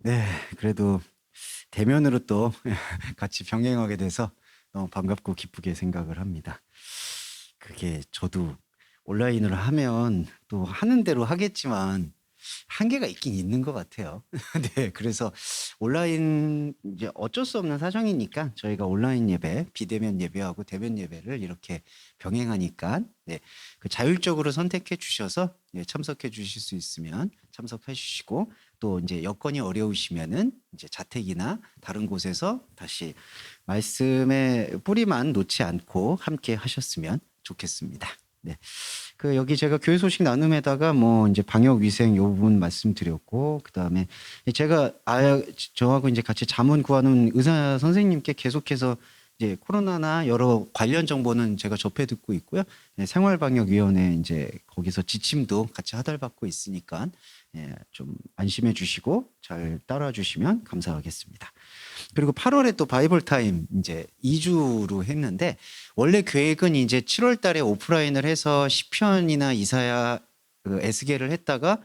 네, 그래도 대면으로 또 같이 병행하게 돼서 너무 반갑고 기쁘게 생각을 합니다. 그게 저도 온라인으로 하면 또 하는 대로 하겠지만 한계가 있긴 있는 것 같아요. 네, 그래서 온라인 이제 어쩔 수 없는 사정이니까 저희가 온라인 예배, 비대면 예배하고 대면 예배를 이렇게 병행하니까 네, 그 자율적으로 선택해 주셔서 예, 참석해 주실 수 있으면 참석해 주시고 또 이제 여건이 어려우시면은 이제 자택이나 다른 곳에서 다시 말씀의 뿌리만 놓지 않고 함께 하셨으면 좋겠습니다. 네. 그 여기 제가 교회 소식 나눔에다가 뭐 이제 방역 위생 요 부분 말씀드렸고 그다음에 제가 저하고 이제 같이 자문 구하는 의사 선생님께 계속해서 이제 코로나나 여러 관련 정보는 제가 접해 듣고 있고요. 네, 생활방역위원회 이제 거기서 지침도 같이 하달받고 있으니까 예, 좀 안심해 주시고 잘 따라 주시면 감사하겠습니다. 그리고 8월에 또 바이블 타임 이제 2주로 했는데 원래 계획은 이제 7월 달에 오프라인을 해서 시편이나 이사야 그 에스겔을 했다가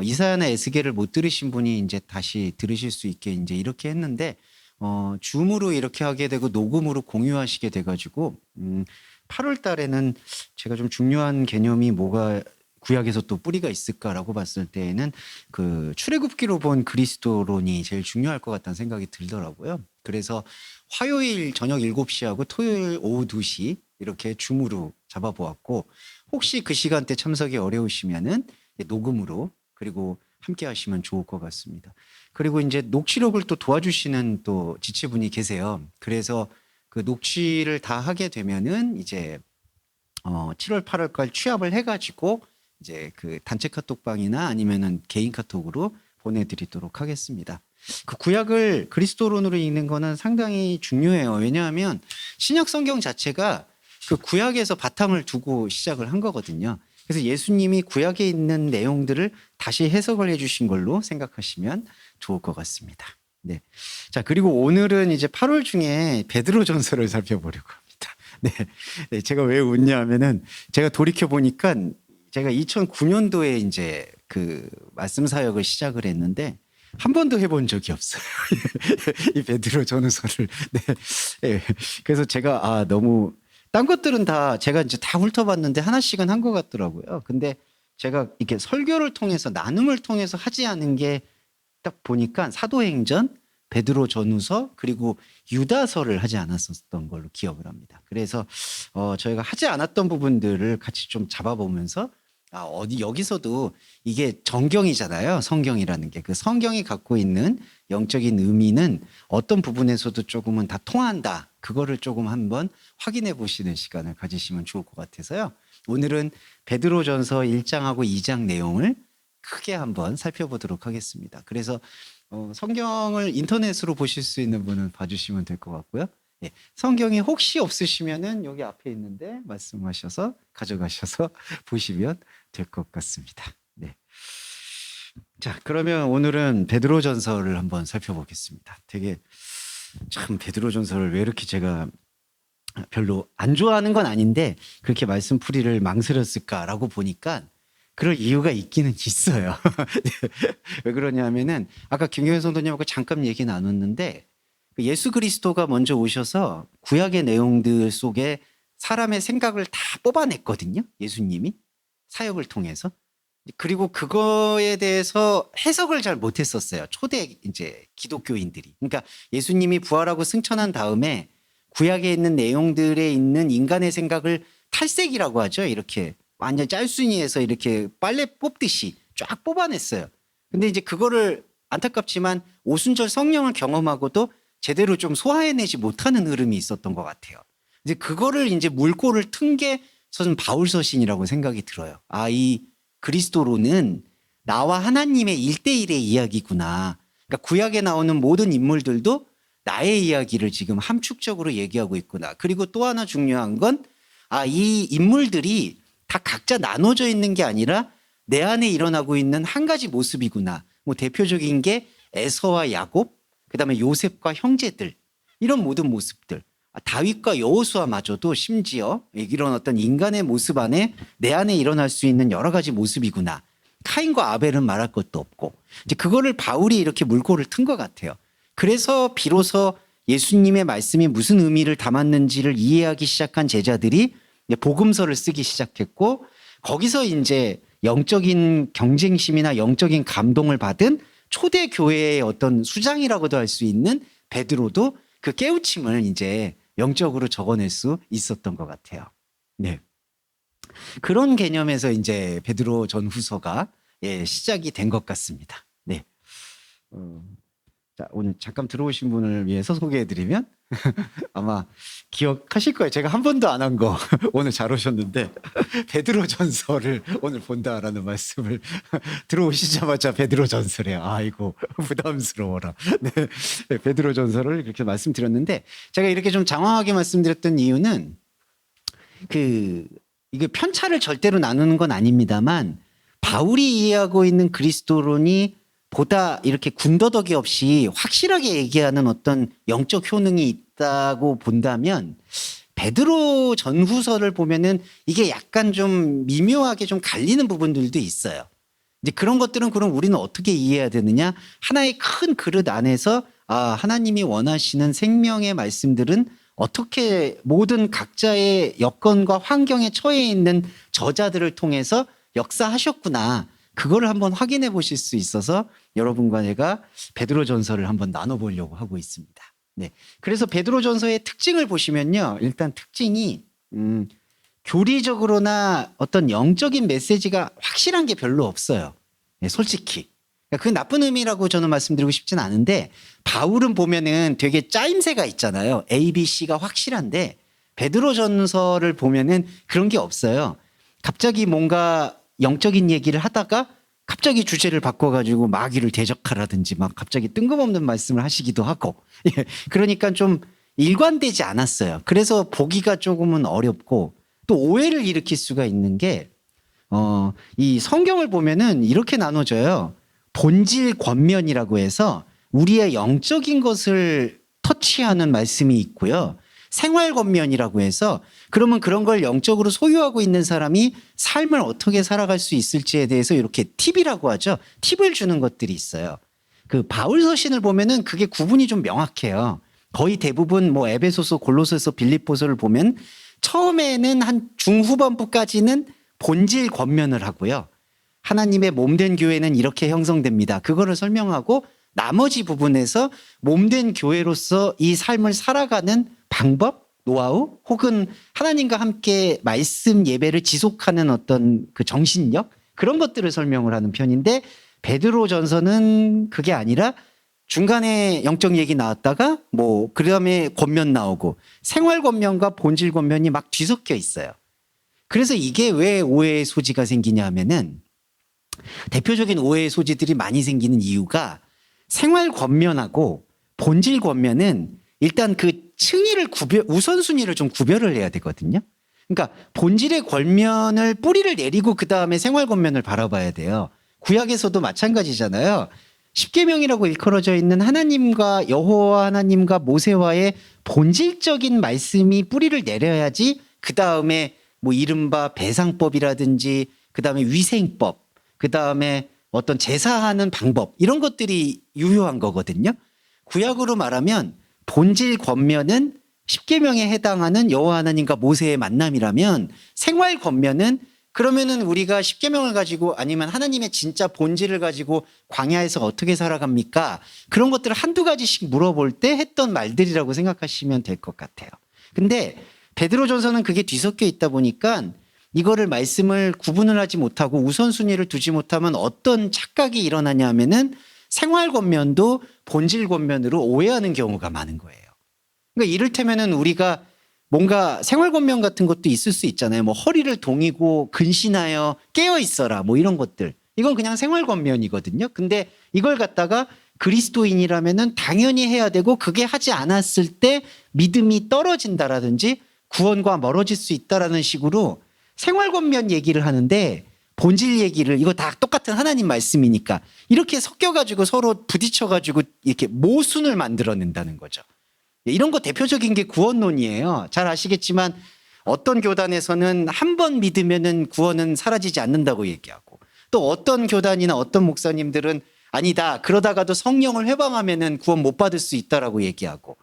이사야나 에스겔을 못 들으신 분이 이제 다시 들으실 수 있게 이제 이렇게 했는데 줌으로 이렇게 하게 되고 녹음으로 공유하시게 돼가지고 8월 달에는 제가 좀 중요한 개념이 뭐가 구약에서 또 뿌리가 있을까라고 봤을 때에는 그 출애굽기로 본 그리스도론이 제일 중요할 것 같다는 생각이 들더라고요. 그래서 화요일 저녁 7시하고 토요일 오후 2시 이렇게 줌으로 잡아보았고 혹시 그 시간대 참석이 어려우시면은 녹음으로 그리고 함께 하시면 좋을 것 같습니다. 그리고 이제 녹취록을 또 도와주시는 또 지체분이 계세요. 그래서 그 녹취를 다 하게 되면은 이제 7월 8월까지 취합을 해가지고 이제 그 단체 카톡방이나 아니면은 개인 카톡으로 보내드리도록 하겠습니다. 그 구약을 그리스도론으로 읽는 거는 상당히 중요해요. 왜냐하면 신약 성경 자체가 그 구약에서 바탕을 두고 시작을 한 거거든요. 그래서 예수님이 구약에 있는 내용들을 다시 해석을 해주신 걸로 생각하시면 좋을 것 같습니다. 네. 자, 그리고 오늘은 이제 8월 중에 베드로 전서를 살펴보려고 합니다. 네. 네, 제가 왜 웃냐 하면은 제가 돌이켜 보니까 제가 2009년도에 이제 그 말씀 사역을 시작을 했는데 한 번도 해본 적이 없어요. 이 베드로 전후서를. 네. 네. 그래서 제가 너무 딴 것들은 다 제가 이제 다 훑어봤는데 하나씩은 한 것 같더라고요. 근데 제가 이렇게 설교를 통해서 나눔을 통해서 하지 않은 게 딱 보니까 사도행전, 베드로 전후서 그리고 유다서를 하지 않았었던 걸로 기억을 합니다. 그래서 저희가 하지 않았던 부분들을 같이 좀 잡아보면서 어디 여기서도 이게 정경이잖아요. 성경이라는 게 그 성경이 갖고 있는 영적인 의미는 어떤 부분에서도 조금은 다 통한다. 그거를 조금 한번 확인해 보시는 시간을 가지시면 좋을 것 같아서요. 오늘은 베드로전서 1장하고 2장 내용을 크게 한번 살펴보도록 하겠습니다. 그래서 성경을 인터넷으로 보실 수 있는 분은 봐주시면 될 것 같고요. 예, 성경이 혹시 없으시면은 여기 앞에 있는데 말씀하셔서 가져가셔서 보시면 될 것 같습니다. 네. 자, 그러면 오늘은 베드로전서를 한번 살펴보겠습니다. 되게 참 베드로전서를 왜 이렇게 제가 별로 안 좋아하는 건 아닌데 그렇게 말씀풀이를 망설였을까라고 보니까 그럴 이유가 있기는 있어요. 왜 그러냐면은 아까 김경현 성도님하고 잠깐 얘기 나눴는데 예수 그리스도가 먼저 오셔서 구약의 내용들 속에 사람의 생각을 다 뽑아냈거든요. 예수님이 사역을 통해서. 그리고 그거에 대해서 해석을 잘 못했었어요. 초대 이제 기독교인들이. 그러니까 예수님이 부활하고 승천한 다음에 구약에 있는 내용들에 있는 인간의 생각을 탈색이라고 하죠. 이렇게 완전 짤순이에서 이렇게 빨래 뽑듯이 쫙 뽑아냈어요. 근데 이제 그거를 안타깝지만 오순절 성령을 경험하고도 제대로 좀 소화해내지 못하는 흐름이 있었던 것 같아요. 이제 그거를 이제 물꼬를 튼 게 저는 바울 서신이라고 생각이 들어요. 이 그리스도로는 나와 하나님의 1대1의 이야기구나. 그러니까 구약에 나오는 모든 인물들도 나의 이야기를 지금 함축적으로 얘기하고 있구나. 그리고 또 하나 중요한 건 이 인물들이 다 각자 나눠져 있는 게 아니라 내 안에 일어나고 있는 한 가지 모습이구나. 뭐 대표적인 게 에서와 야곱, 그다음에 요셉과 형제들 이런 모든 모습들. 다윗과 여호수아마저도 심지어 이런 어떤 인간의 모습 안에 내 안에 일어날 수 있는 여러 가지 모습이구나. 카인과 아벨은 말할 것도 없고 이제 그거를 바울이 이렇게 물꼬를 튼 것 같아요. 그래서 비로소 예수님의 말씀이 무슨 의미를 담았는지를 이해하기 시작한 제자들이 이제 복음서를 쓰기 시작했고 거기서 이제 영적인 경쟁심이나 영적인 감동을 받은 초대 교회의 어떤 수장이라고도 할 수 있는 베드로도 그 깨우침을 이제 영적으로 적어낼 수 있었던 것 같아요. 네. 그런 개념에서 이제 베드로 전후서가 시작이 된 것 같습니다. 네. 자, 오늘 잠깐 들어오신 분을 위해서 소개해드리면 아마 기억하실 거예요. 제가 한 번도 안 한 거 오늘 잘 오셨는데 베드로 전서를 오늘 본다라는 말씀을 들어오시자마자 베드로 전서래요. 아이고 부담스러워라. 네, 베드로 전서를 그렇게 말씀드렸는데 제가 이렇게 좀 장황하게 말씀드렸던 이유는 이게 편차를 절대로 나누는 건 아닙니다만 바울이 이해하고 있는 그리스도론이 보다 이렇게 군더더기 없이 확실하게 얘기하는 어떤 영적 효능이 있다고 본다면 베드로 전후서를 보면은 이게 약간 좀 미묘하게 좀 갈리는 부분들도 있어요. 이제 그런 것들은 그럼 우리는 어떻게 이해해야 되느냐? 하나의 큰 그릇 안에서 하나님이 원하시는 생명의 말씀들은 어떻게 모든 각자의 여건과 환경에 처해 있는 저자들을 통해서 역사하셨구나. 그거를 한번 확인해 보실 수 있어서 여러분과 제가 베드로전서를 한번 나눠보려고 하고 있습니다. 네, 그래서 베드로전서의 특징을 보시면요, 일단 특징이 교리적으로나 어떤 영적인 메시지가 확실한 게 별로 없어요. 네, 솔직히. 그 나쁜 의미라고 저는 말씀드리고 싶진 않은데 바울은 보면은 되게 짜임새가 있잖아요. A, B, C가 확실한데 베드로전서를 보면은 그런 게 없어요. 갑자기 뭔가 영적인 얘기를 하다가 갑자기 주제를 바꿔가지고 마귀를 대적하라든지 막 갑자기 뜬금없는 말씀을 하시기도 하고 그러니까 좀 일관되지 않았어요. 그래서 보기가 조금은 어렵고 또 오해를 일으킬 수가 있는 게 이 성경을 보면은 이렇게 나눠져요. 본질 권면이라고 해서 우리의 영적인 것을 터치하는 말씀이 있고요. 생활 권면이라고 해서 그러면 그런 걸 영적으로 소유하고 있는 사람이 삶을 어떻게 살아갈 수 있을지에 대해서 이렇게 팁이라고 하죠. 팁을 주는 것들이 있어요. 그 바울 서신을 보면은 그게 구분이 좀 명확해요. 거의 대부분 뭐 에베소서, 골로새서, 빌립보서를 보면 처음에는 한 중후반부까지는 본질 권면을 하고요. 하나님의 몸된 교회는 이렇게 형성됩니다. 그거를 설명하고 나머지 부분에서 몸된 교회로서 이 삶을 살아가는 방법, 노하우 혹은 하나님과 함께 말씀 예배를 지속하는 어떤 그 정신력 그런 것들을 설명을 하는 편인데 베드로전서는 그게 아니라 중간에 영적 얘기 나왔다가 뭐 그다음에 권면 나오고 생활 권면과 본질 권면이 막 뒤섞여 있어요. 그래서 이게 왜 오해의 소지가 생기냐 하면은 대표적인 오해의 소지들이 많이 생기는 이유가 생활 권면하고 본질 권면은 일단 그 층위를 우선순위를 좀 구별을 해야 되거든요. 그러니까 본질의 권면을 뿌리를 내리고 그 다음에 생활 권면을 바라봐야 돼요. 구약에서도 마찬가지잖아요. 십계명이라고 일컬어져 있는 하나님과 여호와 하나님과 모세와의 본질적인 말씀이 뿌리를 내려야지 그 다음에 뭐 이른바 배상법이라든지 그 다음에 위생법 그 다음에 어떤 제사하는 방법 이런 것들이 유효한 거거든요. 구약으로 말하면 본질 권면은 십계명에 해당하는 여호와 하나님과 모세의 만남이라면 생활 권면은 그러면은 우리가 십계명을 가지고 아니면 하나님의 진짜 본질을 가지고 광야에서 어떻게 살아갑니까? 그런 것들을 한두 가지씩 물어볼 때 했던 말들이라고 생각하시면 될 것 같아요. 근데 베드로전서는 그게 뒤섞여 있다 보니까 이거를 말씀을 구분을 하지 못하고 우선순위를 두지 못하면 어떤 착각이 일어나냐 하면은 생활 권면도 본질 권면으로 오해하는 경우가 많은 거예요. 그러니까 이를테면은 우리가 뭔가 생활 권면 같은 것도 있을 수 있잖아요. 뭐 허리를 동이고 근신하여 깨어 있어라 뭐 이런 것들. 이건 그냥 생활 권면이거든요. 근데 이걸 갖다가 그리스도인이라면은 당연히 해야 되고 그게 하지 않았을 때 믿음이 떨어진다라든지 구원과 멀어질 수 있다라는 식으로 생활 권면 얘기를 하는데 본질 얘기를 이거 다 똑같은 하나님 말씀이니까 이렇게 섞여가지고 서로 부딪혀가지고 이렇게 모순을 만들어낸다는 거죠. 이런 거 대표적인 게 구원론이에요. 잘 아시겠지만 어떤 교단에서는 한 번 믿으면은 구원은 사라지지 않는다고 얘기하고 또 어떤 교단이나 어떤 목사님들은 아니다, 그러다가도 성령을 회방하면은 구원 못 받을 수 있다라고 얘기하고,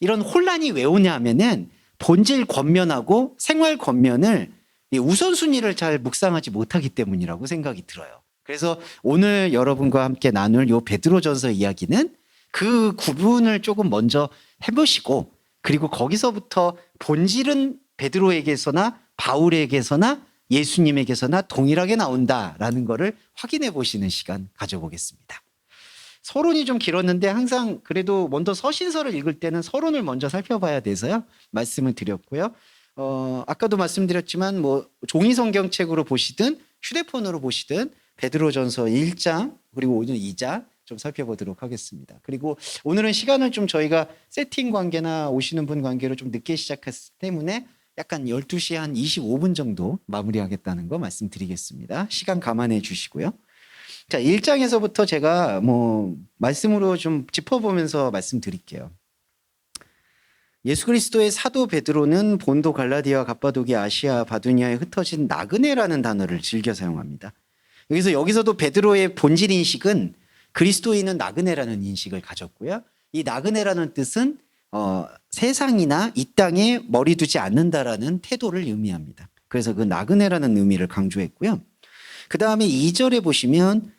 이런 혼란이 왜 오냐 하면은 본질 권면하고 생활 권면을 이 우선순위를 잘 묵상하지 못하기 때문이라고 생각이 들어요. 그래서 오늘 여러분과 함께 나눌 요 베드로전서 이야기는 그 구분을 조금 먼저 해보시고, 그리고 거기서부터 본질은 베드로에게서나 바울에게서나 예수님에게서나 동일하게 나온다라는 것을 확인해 보시는 시간 가져보겠습니다. 서론이 좀 길었는데 항상 그래도 먼저 서신서를 읽을 때는 서론을 먼저 살펴봐야 돼서요, 말씀을 드렸고요. 아까도 말씀드렸지만 뭐 종이 성경책으로 보시든 휴대폰으로 보시든 베드로전서 1장 그리고 오늘 2장 좀 살펴보도록 하겠습니다. 그리고 오늘은 시간을 좀 저희가 세팅 관계나 오시는 분 관계로 좀 늦게 시작했기 때문에 약간 12시 한 25분 정도 마무리하겠다는 거 말씀드리겠습니다. 시간 감안해 주시고요. 자, 1장에서부터 제가 뭐 말씀으로 좀 짚어보면서 말씀드릴게요. 예수 그리스도의 사도 베드로는 본도, 갈라디아, 갑바도기아, 아시아, 바두니아에 흩어진 나그네라는 단어를 즐겨 사용합니다. 여기서도 베드로의 본질 인식은 그리스도인은 나그네라는 인식을 가졌고요. 이 나그네라는 뜻은 세상이나 이 땅에 머리 두지 않는다라는 태도를 의미합니다. 그래서 그 나그네라는 의미를 강조했고요. 그 다음에 2절에 보시면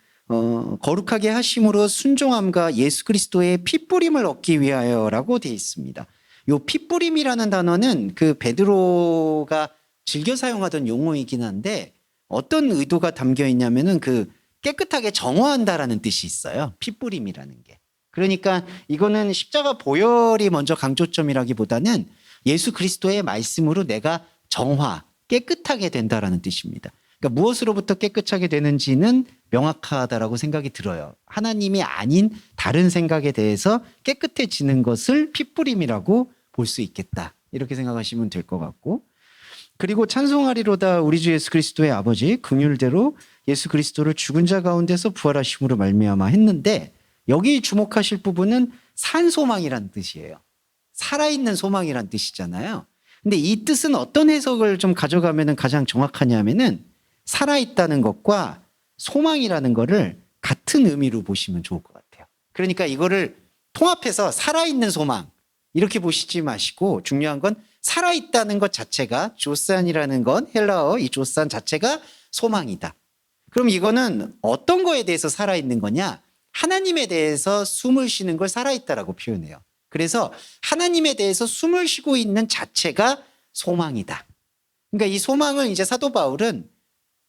거룩하게 하심으로 순종함과 예수 그리스도의 핏부림을 얻기 위하여라고 되어 있습니다. 요 핏부림이라는 단어는 그 베드로가 즐겨 사용하던 용어이긴 한데 어떤 의도가 담겨 있냐면은 그 깨끗하게 정화한다라는 뜻이 있어요. 핏부림이라는 게. 그러니까 이거는 십자가 보혈이 먼저 강조점이라기보다는 예수 그리스도의 말씀으로 내가 정화, 깨끗하게 된다라는 뜻입니다. 그러니까 무엇으로부터 깨끗하게 되는지는 명확하다라고 생각이 들어요. 하나님이 아닌 다른 생각에 대해서 깨끗해지는 것을 핏부림이라고 볼 수 있겠다. 이렇게 생각하시면 될 것 같고, 그리고 찬송하리로다 우리 주 예수 그리스도의 아버지 긍휼대로 예수 그리스도를 죽은 자 가운데서 부활하심으로 말미암아 했는데, 여기 주목하실 부분은 산소망이라는 뜻이에요. 살아있는 소망이라는 뜻이잖아요. 근데 이 뜻은 어떤 해석을 좀 가져가면 가장 정확하냐면은 살아있다는 것과 소망이라는 거를 같은 의미로 보시면 좋을 것 같아요. 그러니까 이거를 통합해서 살아있는 소망 이렇게 보시지 마시고, 중요한 건 살아있다는 것 자체가, 조산이라는 건 헬라어 이 조산 자체가 소망이다. 그럼 이거는 어떤 거에 대해서 살아있는 거냐? 하나님에 대해서 숨을 쉬는 걸 살아있다라고 표현해요. 그래서 하나님에 대해서 숨을 쉬고 있는 자체가 소망이다. 그러니까 이 소망을 이제 사도 바울은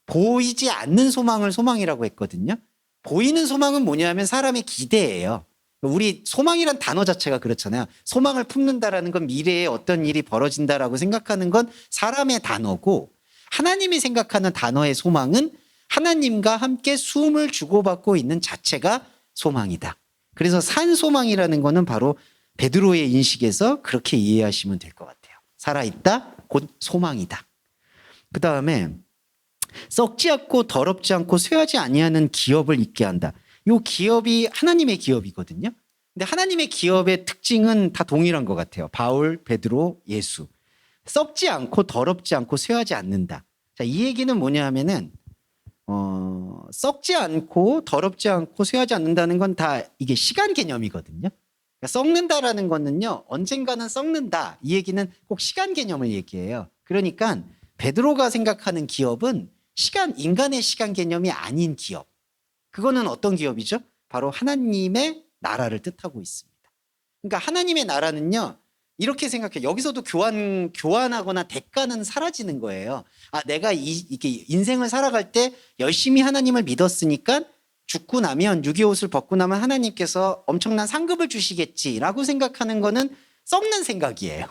보이지 않는 소망을 소망이라고 했거든요. 보이는 소망은 뭐냐면 사람의 기대예요. 우리 소망이란 단어 자체가 그렇잖아요. 소망을 품는다라는 건 미래에 어떤 일이 벌어진다라고 생각하는 건 사람의 단어고, 하나님이 생각하는 단어의 소망은 하나님과 함께 숨을 주고받고 있는 자체가 소망이다. 그래서 산소망이라는 거는 바로 베드로의 인식에서 그렇게 이해하시면 될 것 같아요. 살아있다, 곧 소망이다. 그 다음에 썩지 않고 더럽지 않고 쇠하지 아니하는 기업을 있게 한다. 이 기업이 하나님의 기업이거든요. 근데 하나님의 기업의 특징은 다 동일한 것 같아요. 바울, 베드로, 예수. 썩지 않고 더럽지 않고 쇠하지 않는다. 자, 이 얘기는 뭐냐 하면은 썩지 않고 더럽지 않고 쇠하지 않는다는 건 다 이게 시간 개념이거든요. 그러니까 썩는다라는 거는요, 언젠가는 썩는다. 이 얘기는 꼭 시간 개념을 얘기해요. 그러니까 베드로가 생각하는 기업은 인간의 시간 개념이 아닌 기업. 그거는 어떤 기업이죠? 바로 하나님의 나라를 뜻하고 있습니다. 그러니까 하나님의 나라는요, 이렇게 생각해요. 여기서도 교환하거나 대가는 사라지는 거예요. 아, 내가 이렇게 인생을 살아갈 때 열심히 하나님을 믿었으니까 죽고 나면, 유괴 옷을 벗고 나면 하나님께서 엄청난 상급을 주시겠지라고 생각하는 거는 썩는 생각이에요.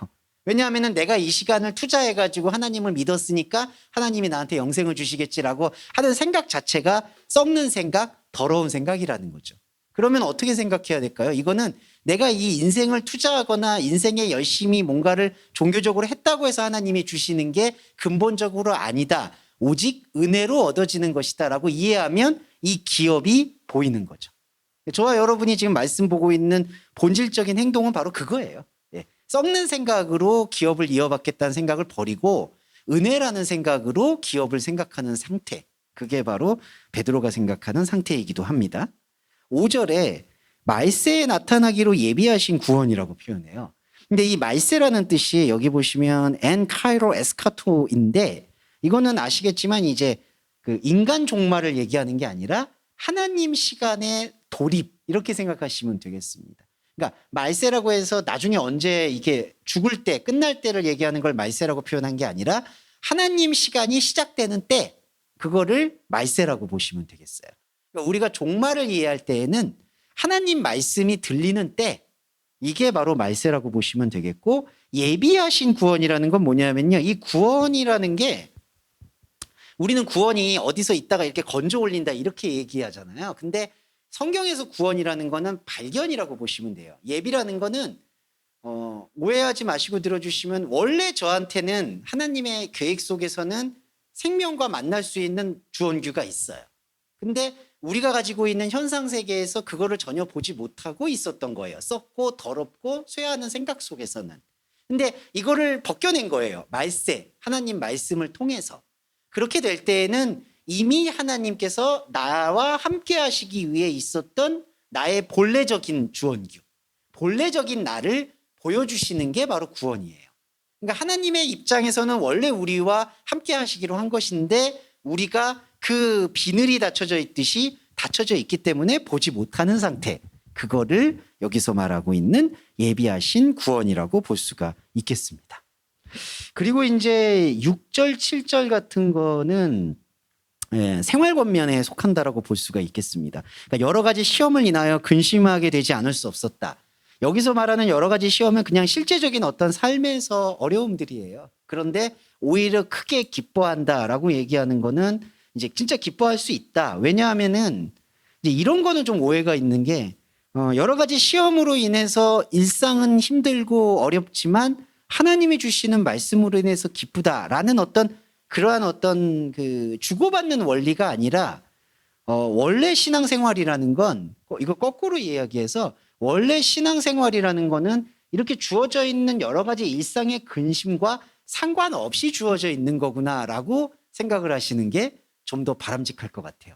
왜냐하면 내가 이 시간을 투자해가지고 하나님을 믿었으니까 하나님이 나한테 영생을 주시겠지라고 하는 생각 자체가 썩는 생각, 더러운 생각이라는 거죠. 그러면 어떻게 생각해야 될까요? 이거는 내가 이 인생을 투자하거나 인생에 열심히 뭔가를 종교적으로 했다고 해서 하나님이 주시는 게 근본적으로 아니다. 오직 은혜로 얻어지는 것이다라고 이해하면 이 기업이 보이는 거죠. 저와 여러분이 지금 말씀 보고 있는 본질적인 행동은 바로 그거예요. 썩는 생각으로 기업을 이어받겠다는 생각을 버리고 은혜라는 생각으로 기업을 생각하는 상태. 그게 바로 베드로가 생각하는 상태이기도 합니다. 5절에 말세에 나타나기로 예비하신 구원이라고 표현해요. 근데 이 말세라는 뜻이 여기 보시면 엔 카이로 에스카토인데, 이거는 아시겠지만 이제 그 인간 종말을 얘기하는 게 아니라 하나님 시간의 돌입, 이렇게 생각하시면 되겠습니다. 그러니까 말세라고 해서 나중에 언제 이게 죽을 때, 끝날 때를 얘기하는 걸 말세라고 표현한 게 아니라 하나님 시간이 시작되는 때, 그거를 말세라고 보시면 되겠어요. 그러니까 우리가 종말을 이해할 때에는 하나님 말씀이 들리는 때, 이게 바로 말세라고 보시면 되겠고, 예비하신 구원이라는 건 뭐냐면요, 이 구원이라는 게 우리는 구원이 어디서 있다가 이렇게 건져 올린다 이렇게 얘기하잖아요. 근데 성경에서 구원이라는 거는 발견이라고 보시면 돼요. 예비라는 거는 오해하지 마시고 들어주시면, 원래 저한테는 하나님의 계획 속에서는 생명과 만날 수 있는 주원규가 있어요. 근데 우리가 가지고 있는 현상 세계에서 그거를 전혀 보지 못하고 있었던 거예요. 썩고 더럽고 쇠하는 생각 속에서는. 근데 이거를 벗겨낸 거예요. 말세, 하나님 말씀을 통해서. 그렇게 될 때에는 이미 하나님께서 나와 함께 하시기 위해 있었던 나의 본래적인 주원규, 본래적인 나를 보여주시는 게 바로 구원이에요. 그러니까 하나님의 입장에서는 원래 우리와 함께 하시기로 한 것인데, 우리가 그 비늘이 닫혀져 있듯이 닫혀져 있기 때문에 보지 못하는 상태, 그거를 여기서 말하고 있는 예비하신 구원이라고 볼 수가 있겠습니다. 그리고 이제 6절, 7절 같은 거는 생활 권면에 속한다라고 볼 수가 있겠습니다. 그러니까 여러 가지 시험을 인하여 근심하게 되지 않을 수 없었다. 여기서 말하는 여러 가지 시험은 그냥 실제적인 어떤 삶에서 어려움들이에요. 그런데 오히려 크게 기뻐한다라고 얘기하는 거는 이제 진짜 기뻐할 수 있다. 왜냐하면은 이제 이런 거는 좀 오해가 있는 게, 여러 가지 시험으로 인해서 일상은 힘들고 어렵지만 하나님이 주시는 말씀으로 인해서 기쁘다라는 그러한 어떤 그 주고받는 원리가 아니라, 원래 신앙생활이라는 건, 이거 거꾸로 이야기해서 원래 신앙생활이라는 거는 이렇게 주어져 있는 여러 가지 일상의 근심과 상관없이 주어져 있는 거구나라고 생각을 하시는 게 좀 더 바람직할 것 같아요.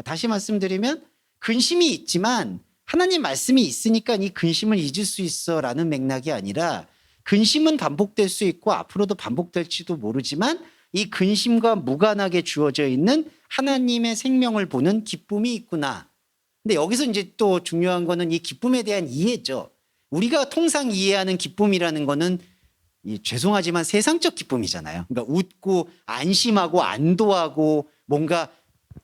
다시 말씀드리면, 근심이 있지만 하나님 말씀이 있으니까 이 근심을 잊을 수 있어라는 맥락이 아니라, 근심은 반복될 수 있고 앞으로도 반복될지도 모르지만 이 근심과 무관하게 주어져 있는 하나님의 생명을 보는 기쁨이 있구나. 근데 여기서 이제 또 중요한 거는 이 기쁨에 대한 이해죠. 우리가 통상 이해하는 기쁨이라는 거는 죄송하지만 세상적 기쁨이잖아요. 그러니까 웃고 안심하고 안도하고 뭔가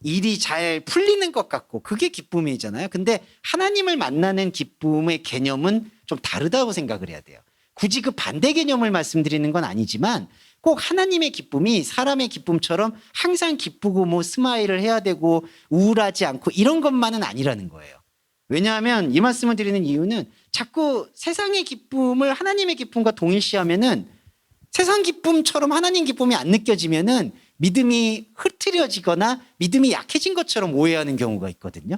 일이 잘 풀리는 것 같고, 그게 기쁨이잖아요. 근데 하나님을 만나는 기쁨의 개념은 좀 다르다고 생각을 해야 돼요. 굳이 그 반대 개념을 말씀드리는 건 아니지만, 꼭 하나님의 기쁨이 사람의 기쁨처럼 항상 기쁘고 뭐 스마일을 해야 되고 우울하지 않고 이런 것만은 아니라는 거예요. 왜냐하면 이 말씀을 드리는 이유는, 자꾸 세상의 기쁨을 하나님의 기쁨과 동일시하면은, 세상 기쁨처럼 하나님 기쁨이 안 느껴지면은 믿음이 흐트려지거나 믿음이 약해진 것처럼 오해하는 경우가 있거든요.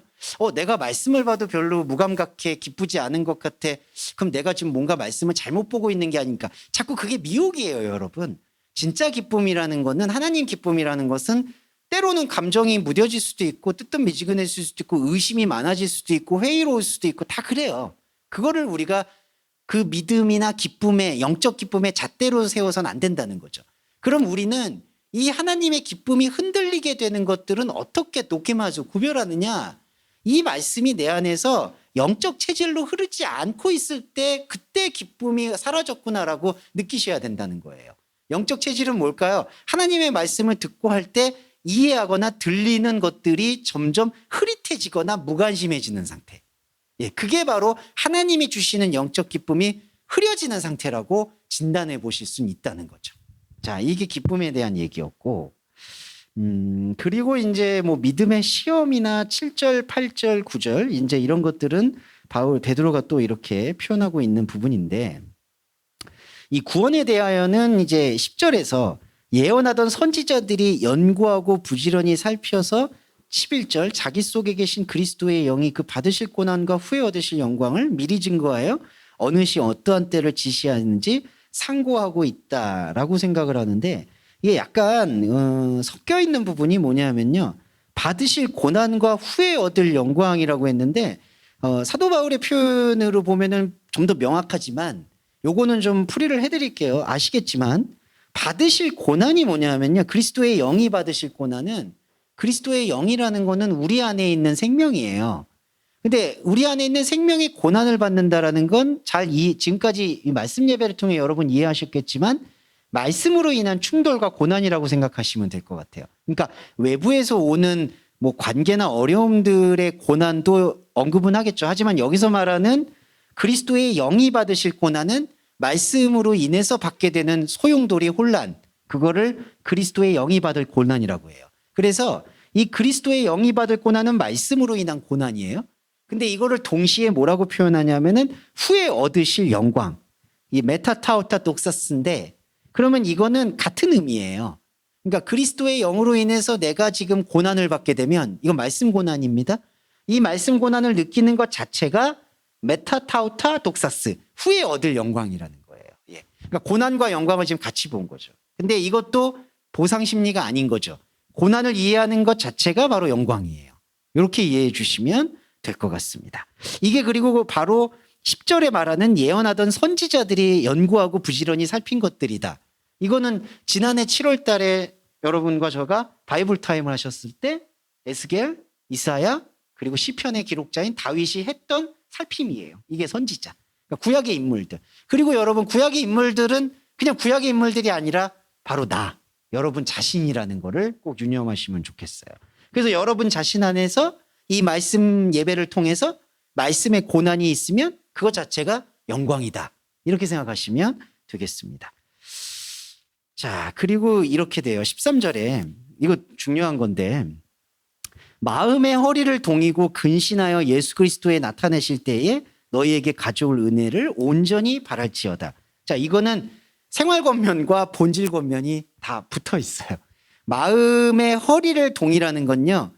내가 말씀을 봐도 별로 무감각해, 기쁘지 않은 것 같아. 그럼 내가 지금 뭔가 말씀을 잘못 보고 있는 게 아닙니까? 자꾸 그게 미혹이에요, 여러분. 진짜 기쁨이라는 거는, 하나님 기쁨이라는 것은 때로는 감정이 무뎌질 수도 있고 뜨뜻미지근해질 수도 있고 의심이 많아질 수도 있고 회의로울 수도 있고 다 그래요. 그거를 우리가 그 믿음이나 기쁨의, 영적 기쁨의 잣대로 세워서는 안 된다는 거죠. 그럼 우리는 이 하나님의 기쁨이 흔들리게 되는 것들은 어떻게 녹임하죠, 구별하느냐? 이 말씀이 내 안에서 영적 체질로 흐르지 않고 있을 때, 그때 기쁨이 사라졌구나라고 느끼셔야 된다는 거예요. 영적 체질은 뭘까요? 하나님의 말씀을 듣고 할 때 이해하거나 들리는 것들이 점점 흐릿해지거나 무관심해지는 상태. 그게 바로 하나님이 주시는 영적 기쁨이 흐려지는 상태라고 진단해 보실 수는 있다는 거죠. 자, 이게 기쁨에 대한 얘기였고, 그리고 이제 뭐 믿음의 시험이나 7절, 8절, 9절 이제 이런 것들은 베드로가 또 이렇게 표현하고 있는 부분인데, 이 구원에 대하여는 이제 10절에서 예언하던 선지자들이 연구하고 부지런히 살펴서 11절 자기 속에 계신 그리스도의 영이 그 받으실 고난과 후에 얻으실 영광을 미리 증거하여 어느 시 어떠한 때를 지시하는지 상고하고 있다라고 생각을 하는데, 이게 약간 섞여 있는 부분이 뭐냐면요, 받으실 고난과 후에 얻을 영광이라고 했는데 사도 바울의 표현으로 보면은 좀 더 명확하지만 요거는 좀 풀이를 해드릴게요. 아시겠지만 받으실 고난이 뭐냐면요. 그리스도의 영이 받으실 고난은 그리스도의 영이라는 거는 우리 안에 있는 생명이에요. 근데 우리 안에 있는 생명이 고난을 받는다라는 건 지금까지 이 말씀 예배를 통해 여러분 이해하셨겠지만 말씀으로 인한 충돌과 고난이라고 생각하시면 될 것 같아요. 그러니까 외부에서 오는 뭐 관계나 어려움들의 고난도 언급은 하겠죠. 하지만 여기서 말하는 그리스도의 영이 받으실 고난은 말씀으로 인해서 받게 되는 소용돌이 혼란, 그거를 그리스도의 영이 받을 고난이라고 해요. 그래서 이 그리스도의 영이 받을 고난은 말씀으로 인한 고난이에요. 근데 이거를 동시에 뭐라고 표현하냐면은 후에 얻으실 영광, 이 메타타우타 독사스인데 그러면 이거는 같은 의미예요. 그러니까 그리스도의 영으로 인해서 내가 지금 고난을 받게 되면 이건 말씀 고난입니다. 이 말씀 고난을 느끼는 것 자체가 메타타우타 독사스, 후에 얻을 영광이라는 거예요. 예. 그러니까 고난과 영광을 지금 같이 본 거죠. 근데 이것도 보상 심리가 아닌 거죠. 고난을 이해하는 것 자체가 바로 영광이에요. 이렇게 이해해 주시면 될 것 같습니다. 이게 그리고 바로 10절에 말하는 예언하던 선지자들이 연구하고 부지런히 살핀 것들이다. 이거는 지난해 7월 달에 여러분과 저가 바이블 타임을 하셨을 때 에스겔, 이사야 그리고 시편의 기록자인 다윗이 했던 살핌이에요. 이게 선지자. 그러니까 구약의 인물들. 그리고 여러분 구약의 인물들은 그냥 구약의 인물들이 아니라 바로 여러분 자신이라는 거를 꼭 유념하시면 좋겠어요. 그래서 여러분 자신 안에서 이 말씀 예배를 통해서 말씀의 고난이 있으면 그것 자체가 영광이다. 이렇게 생각하시면 되겠습니다. 자, 그리고 이렇게 돼요. 13절에 이거 중요한 건데 마음의 허리를 동이고 근신하여 예수 그리스도에 나타내실 때에 너희에게 가져올 은혜를 온전히 바랄지어다. 자, 이거는 생활 권면과 본질 권면이 다 붙어 있어요. 마음의 허리를 동이라는 건요.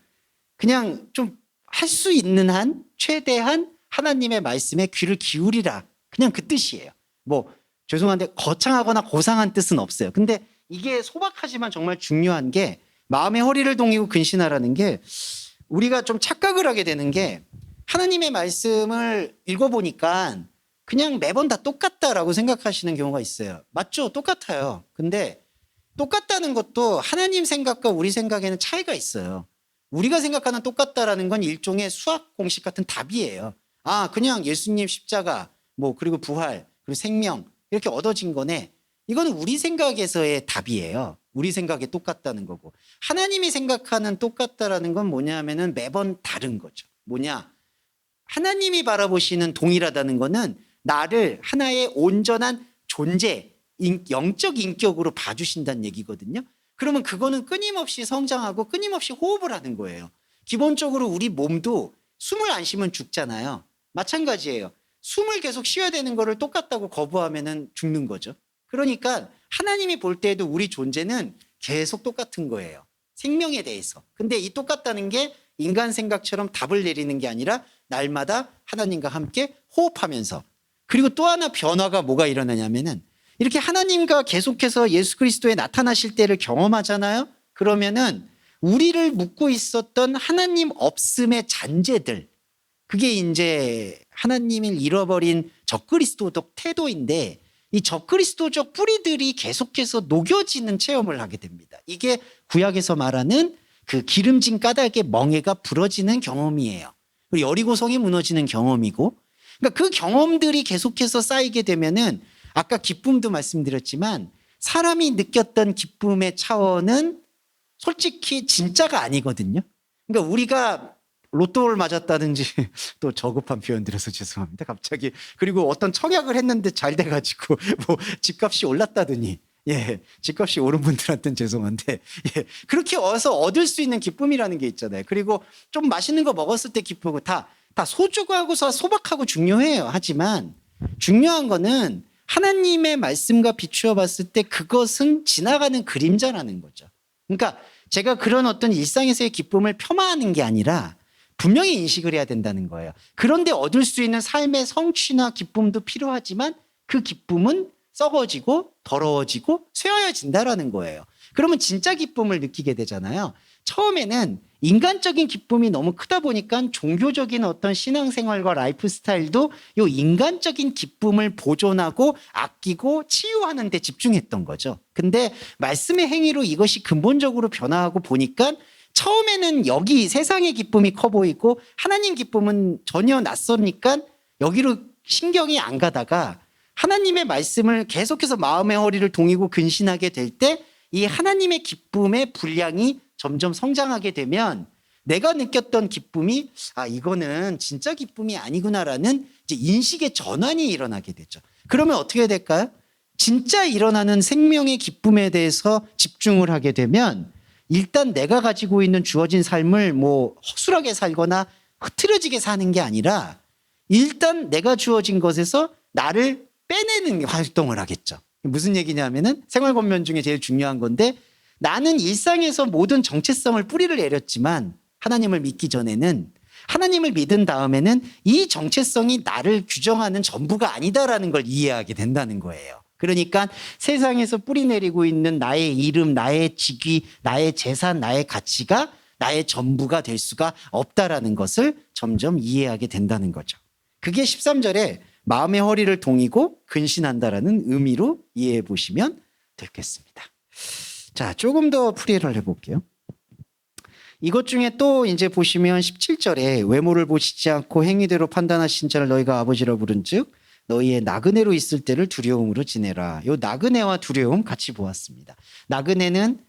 그냥 좀 할 수 있는 한 최대한 하나님의 말씀에 귀를 기울이라. 그냥 그 뜻이에요. 뭐 죄송한데 거창하거나 고상한 뜻은 없어요. 근데 이게 소박하지만 정말 중요한 게 마음의 허리를 동이고 근신하라는 게 우리가 좀 착각을 하게 되는 게 하나님의 말씀을 읽어보니까 그냥 매번 다 똑같다라고 생각하시는 경우가 있어요. 맞죠? 똑같아요. 근데 똑같다는 것도 하나님 생각과 우리 생각에는 차이가 있어요. 우리가 생각하는 똑같다라는 건 일종의 수학 공식 같은 답이에요. 아, 그냥 예수님 십자가, 뭐, 그리고 부활, 그리고 생명, 이렇게 얻어진 거네. 이거는 우리 생각에서의 답이에요. 우리 생각에 똑같다는 거고. 하나님이 생각하는 똑같다라는 건 뭐냐면은 매번 다른 거죠. 뭐냐? 하나님이 바라보시는 동일하다는 거는 나를 하나의 온전한 존재, 영적 인격으로 봐주신다는 얘기거든요. 그러면 그거는 끊임없이 성장하고 끊임없이 호흡을 하는 거예요. 기본적으로 우리 몸도 숨을 안 쉬면 죽잖아요. 마찬가지예요. 숨을 계속 쉬어야 되는 거를 똑같다고 거부하면 죽는 거죠. 그러니까 하나님이 볼 때에도 우리 존재는 계속 똑같은 거예요. 생명에 대해서. 근데 이 똑같다는 게 인간 생각처럼 답을 내리는 게 아니라 날마다 하나님과 함께 호흡하면서. 그리고 또 하나 변화가 뭐가 일어나냐면은 이렇게 하나님과 계속해서 예수 그리스도에 나타나실 때를 경험하잖아요. 그러면은 우리를 묶고 있었던 하나님 없음의 잔재들, 그게 이제 하나님을 잃어버린 적그리스도적 태도인데 이 적그리스도적 뿌리들이 계속해서 녹여지는 체험을 하게 됩니다. 이게 구약에서 말하는 그 기름진 까닭의 멍에가 부러지는 경험이에요. 그리고 여리고성이 무너지는 경험이고, 그러니까 그 경험들이 계속해서 쌓이게 되면은 아까 기쁨도 말씀드렸지만 사람이 느꼈던 기쁨의 차원은 솔직히 진짜가 아니거든요. 그러니까 우리가 로또를 맞았다든지 또 저급한 표현 드려서 죄송합니다. 갑자기 그리고 어떤 청약을 했는데 잘 돼가지고 뭐 집값이 올랐다더니 집값이 오른 분들한테는 죄송한데 그렇게 어서 얻을 수 있는 기쁨이라는 게 있잖아요. 그리고 좀 맛있는 거 먹었을 때 기쁘고 다 소중하고서 소박하고 중요해요. 하지만 중요한 거는 하나님의 말씀과 비추어 봤을 때 그것은 지나가는 그림자라는 거죠. 그러니까 제가 그런 어떤 일상에서의 기쁨을 폄하하는 게 아니라 분명히 인식을 해야 된다는 거예요. 그런데 얻을 수 있는 삶의 성취나 기쁨도 필요하지만 그 기쁨은 썩어지고 더러워지고 쇠하여진다라는 거예요. 그러면 진짜 기쁨을 느끼게 되잖아요. 처음에는 인간적인 기쁨이 너무 크다 보니까 종교적인 어떤 신앙생활과 라이프 스타일도 요 인간적인 기쁨을 보존하고 아끼고 치유하는 데 집중했던 거죠. 근데 말씀의 행위로 이것이 근본적으로 변화하고 보니까 처음에는 여기 세상의 기쁨이 커 보이고 하나님 기쁨은 전혀 낯서니까 여기로 신경이 안 가다가 하나님의 말씀을 계속해서 마음의 허리를 동이고 근신하게 될 때 이 하나님의 기쁨의 분량이 점점 성장하게 되면 내가 느꼈던 기쁨이 이거는 진짜 기쁨이 아니구나라는 이제 인식의 전환이 일어나게 되죠. 그러면 어떻게 될까요? 진짜 일어나는 생명의 기쁨에 대해서 집중을 하게 되면 일단 내가 가지고 있는 주어진 삶을 뭐 허술하게 살거나 흐트러지게 사는 게 아니라 일단 내가 주어진 것에서 나를 빼내는 활동을 하겠죠. 무슨 얘기냐면은 생활 권면 중에 제일 중요한 건데 나는 일상에서 모든 정체성을 뿌리를 내렸지만 하나님을 믿기 전에는 하나님을 믿은 다음에는 이 정체성이 나를 규정하는 전부가 아니다라는 걸 이해하게 된다는 거예요. 그러니까 세상에서 뿌리 내리고 있는 나의 이름, 나의 직위, 나의 재산, 나의 가치가 나의 전부가 될 수가 없다라는 것을 점점 이해하게 된다는 거죠. 그게 13절에 마음의 허리를 동이고 근신한다라는 의미로 이해해 보시면 되겠습니다. 자, 조금 더 풀이를 해볼게요. 이것 중에 또 이제 보시면 17절에 외모를 보시지 않고 행위대로 판단하신 자를 너희가 아버지라 부른즉 너희의 나그네로 있을 때를 두려움으로 지내라. 요 나그네와 두려움 같이 보았습니다. 나그네는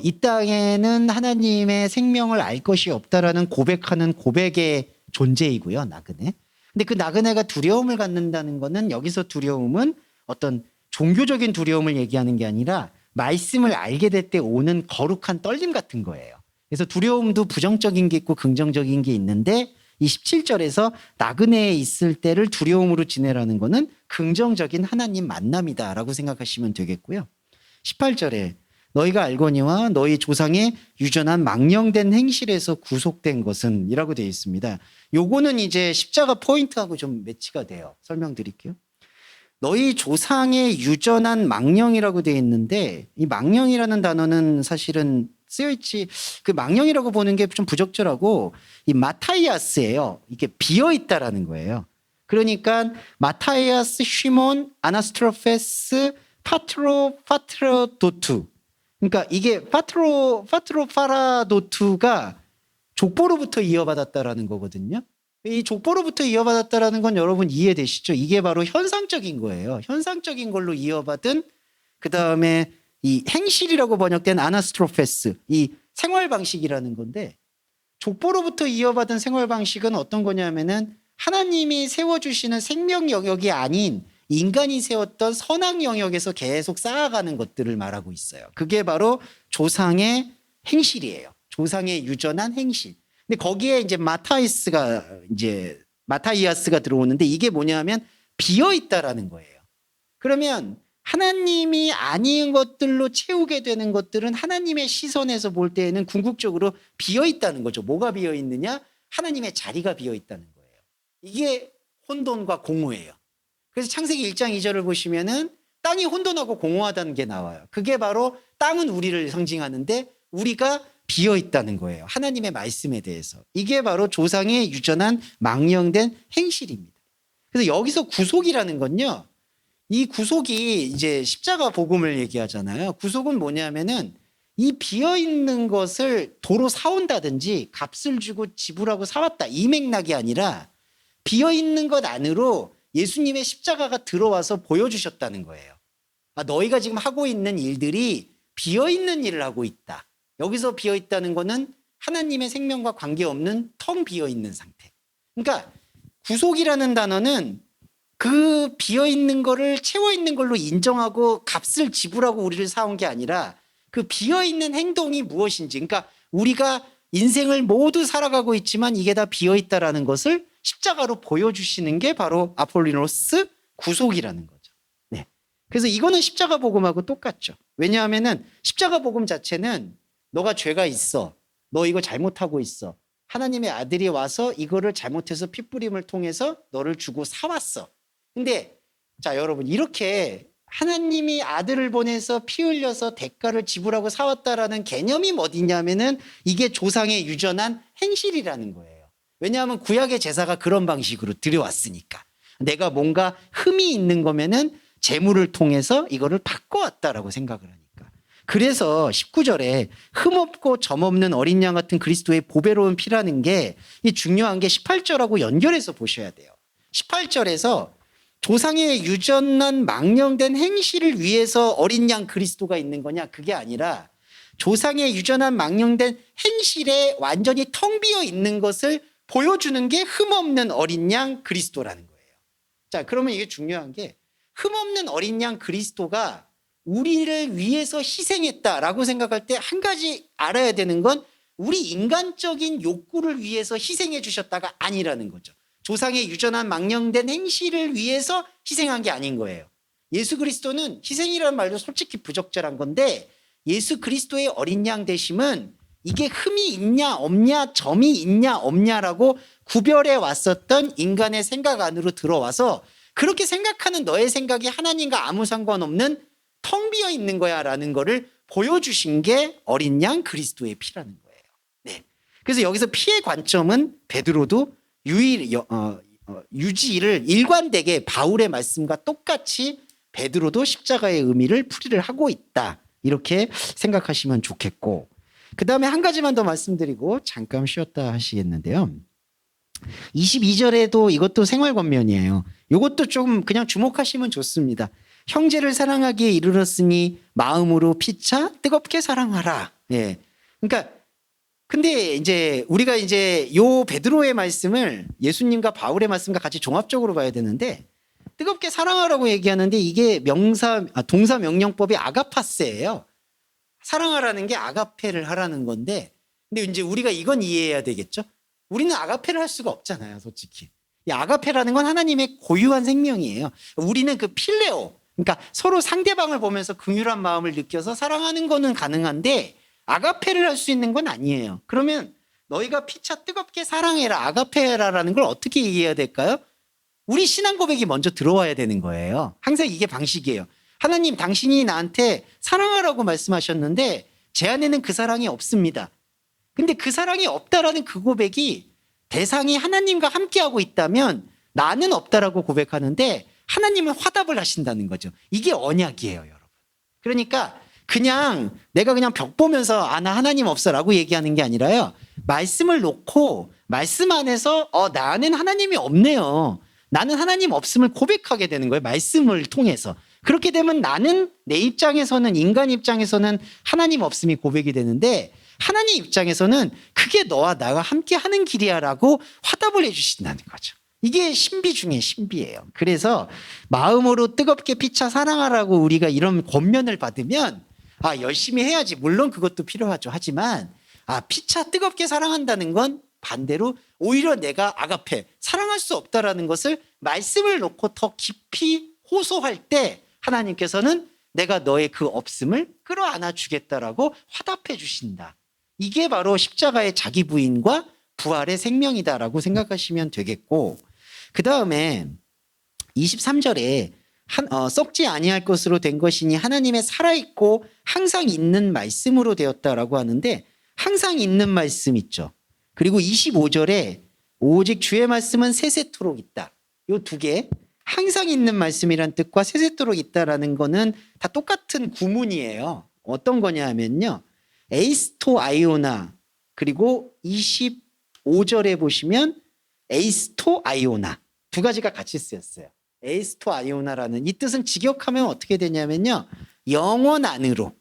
이 땅에는 하나님의 생명을 알 것이 없다라는 고백하는 고백의 존재이고요. 나그네. 근데 그 나그네가 두려움을 갖는다는 거는 여기서 두려움은 어떤 종교적인 두려움을 얘기하는 게 아니라 말씀을 알게 될 때 오는 거룩한 떨림 같은 거예요. 그래서 두려움도 부정적인 게 있고 긍정적인 게 있는데 이 17절에서 나그네에 있을 때를 두려움으로 지내라는 거는 긍정적인 하나님 만남이다라고 생각하시면 되겠고요. 18절에 너희가 알거니와 너희 조상의 유전한 망령된 행실에서 구속된 것은 이라고 되어 있습니다. 요거는 이제 십자가 포인트하고 좀 매치가 돼요. 설명드릴게요. 너희 조상의 유전한 망령이라고 되어 있는데 이 망령이라는 단어는 사실은 쓰여있지 그 망령이라고 보는 게 좀 부적절하고 이 마타이아스예요. 이게 비어있다라는 거예요. 그러니까 마타이아스, 쉬몬, 아나스트로페스, 파트로도투 그러니까 이게 파트로파라도투가 족보로부터 이어받았다라는 거거든요. 이 족보로부터 이어받았다라는 건 여러분 이해되시죠? 이게 바로 현상적인 거예요. 현상적인 걸로 이어받은 그 다음에 이 행실이라고 번역된 아나스트로페스, 이 생활 방식이라는 건데 족보로부터 이어받은 생활 방식은 어떤 거냐면은 하나님이 세워주시는 생명 영역이 아닌 인간이 세웠던 선악 영역에서 계속 쌓아가는 것들을 말하고 있어요. 그게 바로 조상의 행실이에요. 조상의 유전한 행실. 근데 거기에 이제 마타이아스가 들어오는데 이게 뭐냐면 비어 있다라는 거예요. 그러면 하나님이 아닌 것들로 채우게 되는 것들은 하나님의 시선에서 볼 때에는 궁극적으로 비어 있다는 거죠. 뭐가 비어 있느냐? 하나님의 자리가 비어 있다는 거예요. 이게 혼돈과 공허예요. 그래서 창세기 1장 2절을 보시면은 땅이 혼돈하고 공허하다는 게 나와요. 그게 바로 땅은 우리를 상징하는데 우리가 비어 있다는 거예요. 하나님의 말씀에 대해서. 이게 바로 조상의 유전한 망령된 행실입니다. 그래서 여기서 구속이라는 건요. 이 구속이 이제 십자가 복음을 얘기하잖아요. 구속은 뭐냐면은 이 비어 있는 것을 도로 사온다든지 값을 주고 지불하고 사왔다. 이 맥락이 아니라 비어 있는 것 안으로 예수님의 십자가가 들어와서 보여주셨다는 거예요. 너희가 지금 하고 있는 일들이 비어있는 일을 하고 있다. 여기서 비어있다는 거는 하나님의 생명과 관계없는 텅 비어있는 상태. 그러니까 구속이라는 단어는 그 비어있는 거를 채워있는 걸로 인정하고 값을 지불하고 우리를 사온 게 아니라 그 비어있는 행동이 무엇인지 그러니까 우리가 인생을 모두 살아가고 있지만 이게 다 비어있다라는 것을 십자가로 보여주시는 게 바로 아폴리노스 구속이라는 거죠. 네. 그래서 이거는 십자가 복음하고 똑같죠. 왜냐하면은 십자가 복음 자체는 너가 죄가 있어. 너 이거 잘못하고 있어. 하나님의 아들이 와서 이거를 잘못해서 핏부림을 통해서 너를 주고 사왔어. 근데 자 여러분 이렇게 하나님이 아들을 보내서 피 흘려서 대가를 지불하고 사왔다라는 개념이 어디냐면은 이게 조상의 유전한 행실이라는 거예요. 왜냐하면 구약의 제사가 그런 방식으로 드려왔으니까. 내가 뭔가 흠이 있는 거면은 제물을 통해서 이거를 바꿔왔다라고 생각을 하니까. 그래서 19절에 흠없고 점없는 어린 양 같은 그리스도의 보배로운 피라는 게 이 중요한 게 18절하고 연결해서 보셔야 돼요. 18절에서 조상의 유전한 망령된 행실을 위해서 어린 양 그리스도가 있는 거냐? 그게 아니라 조상의 유전한 망령된 행실에 완전히 텅 비어 있는 것을 보여주는 게 흠없는 어린 양 그리스도라는 거예요. 자, 그러면 이게 중요한 게 흠없는 어린 양 그리스도가 우리를 위해서 희생했다라고 생각할 때 한 가지 알아야 되는 건 우리 인간적인 욕구를 위해서 희생해 주셨다가 아니라는 거죠. 조상의 유전한 망령된 행실을 위해서 희생한 게 아닌 거예요. 예수 그리스도는 희생이라는 말도 솔직히 부적절한 건데 예수 그리스도의 어린 양 되심은 이게 흠이 있냐 없냐 점이 있냐 없냐라고 구별해 왔었던 인간의 생각 안으로 들어와서 그렇게 생각하는 너의 생각이 하나님과 아무 상관없는 텅 비어 있는 거야 라는 거를 보여주신 게 어린 양 그리스도의 피라는 거예요. 네. 그래서 여기서 피의 관점은 베드로도 유지를 일관되게 바울의 말씀과 똑같이 베드로도 십자가의 의미를 풀이를 하고 있다. 이렇게 생각하시면 좋겠고 그 다음에 한 가지만 더 말씀드리고 잠깐 쉬었다 하시겠는데요. 22절에도 이것도 생활 권면이에요. 이것도 좀 그냥 주목하시면 좋습니다. 형제를 사랑하기에 이르렀으니 마음으로 피차 뜨겁게 사랑하라. 예. 그러니까 근데 이제 우리가 이제 요 베드로의 말씀을 예수님과 바울의 말씀과 같이 종합적으로 봐야 되는데 뜨겁게 사랑하라고 얘기하는데 이게 동사 명령법이 아가파스예요. 사랑하라는 게 아가페를 하라는 건데 근데 이제 우리가 이건 이해해야 되겠죠. 우리는 아가페를 할 수가 없잖아요, 솔직히. 이 아가페라는 건 하나님의 고유한 생명이에요. 우리는 그 필레오, 그러니까 서로 상대방을 보면서 긍휼한 마음을 느껴서 사랑하는 거는 가능한데 아가페를 할 수 있는 건 아니에요. 그러면 너희가 피차 뜨겁게 사랑해라, 아가페라라는 걸 어떻게 이해해야 될까요? 우리 신앙 고백이 먼저 들어와야 되는 거예요. 항상 이게 방식이에요. 하나님, 당신이 나한테 사랑하라고 말씀하셨는데 제 안에는 그 사랑이 없습니다. 근데 그 사랑이 없다라는 그 고백이 대상이 하나님과 함께하고 있다면 나는 없다라고 고백하는데 하나님은 화답을 하신다는 거죠. 이게 언약이에요, 여러분. 그러니까 그냥 내가 그냥 벽 보면서 나 하나님 없어라고 얘기하는 게 아니라요. 말씀을 놓고 말씀 안에서 나 안에는 하나님이 없네요. 나는 하나님 없음을 고백하게 되는 거예요. 말씀을 통해서. 그렇게 되면 나는 내 입장에서는 인간 입장에서는 하나님 없음이 고백이 되는데 하나님 입장에서는 그게 너와 나가 함께 하는 길이야라고 화답을 해주신다는 거죠. 이게 신비 중에 신비예요. 그래서 마음으로 뜨겁게 피차 사랑하라고 우리가 이런 권면을 받으면 열심히 해야지. 물론 그것도 필요하죠. 하지만 피차 뜨겁게 사랑한다는 건 반대로 오히려 내가 아가페 사랑할 수 없다라는 것을 말씀을 놓고 더 깊이 호소할 때 하나님께서는 내가 너의 그 없음을 끌어안아 주겠다라고 화답해 주신다. 이게 바로 십자가의 자기 부인과 부활의 생명이다라고 생각하시면 되겠고 그 다음에 23절에 썩지 아니할 것으로 된 것이니 하나님의 살아있고 항상 있는 말씀으로 되었다라고 하는데 항상 있는 말씀 있죠. 그리고 25절에 오직 주의 말씀은 세세토록 있다. 이 두 개 항상 있는 말씀이란 뜻과 세세토록 있다라는 거는 다 똑같은 구문이에요. 어떤 거냐 하면요. 에이스토 아이오나 그리고 25절에 보시면 에이스토 아이오나 두 가지가 같이 쓰였어요. 에이스토 아이오나라는 이 뜻은 직역하면 어떻게 되냐면요. 영원 안으로라는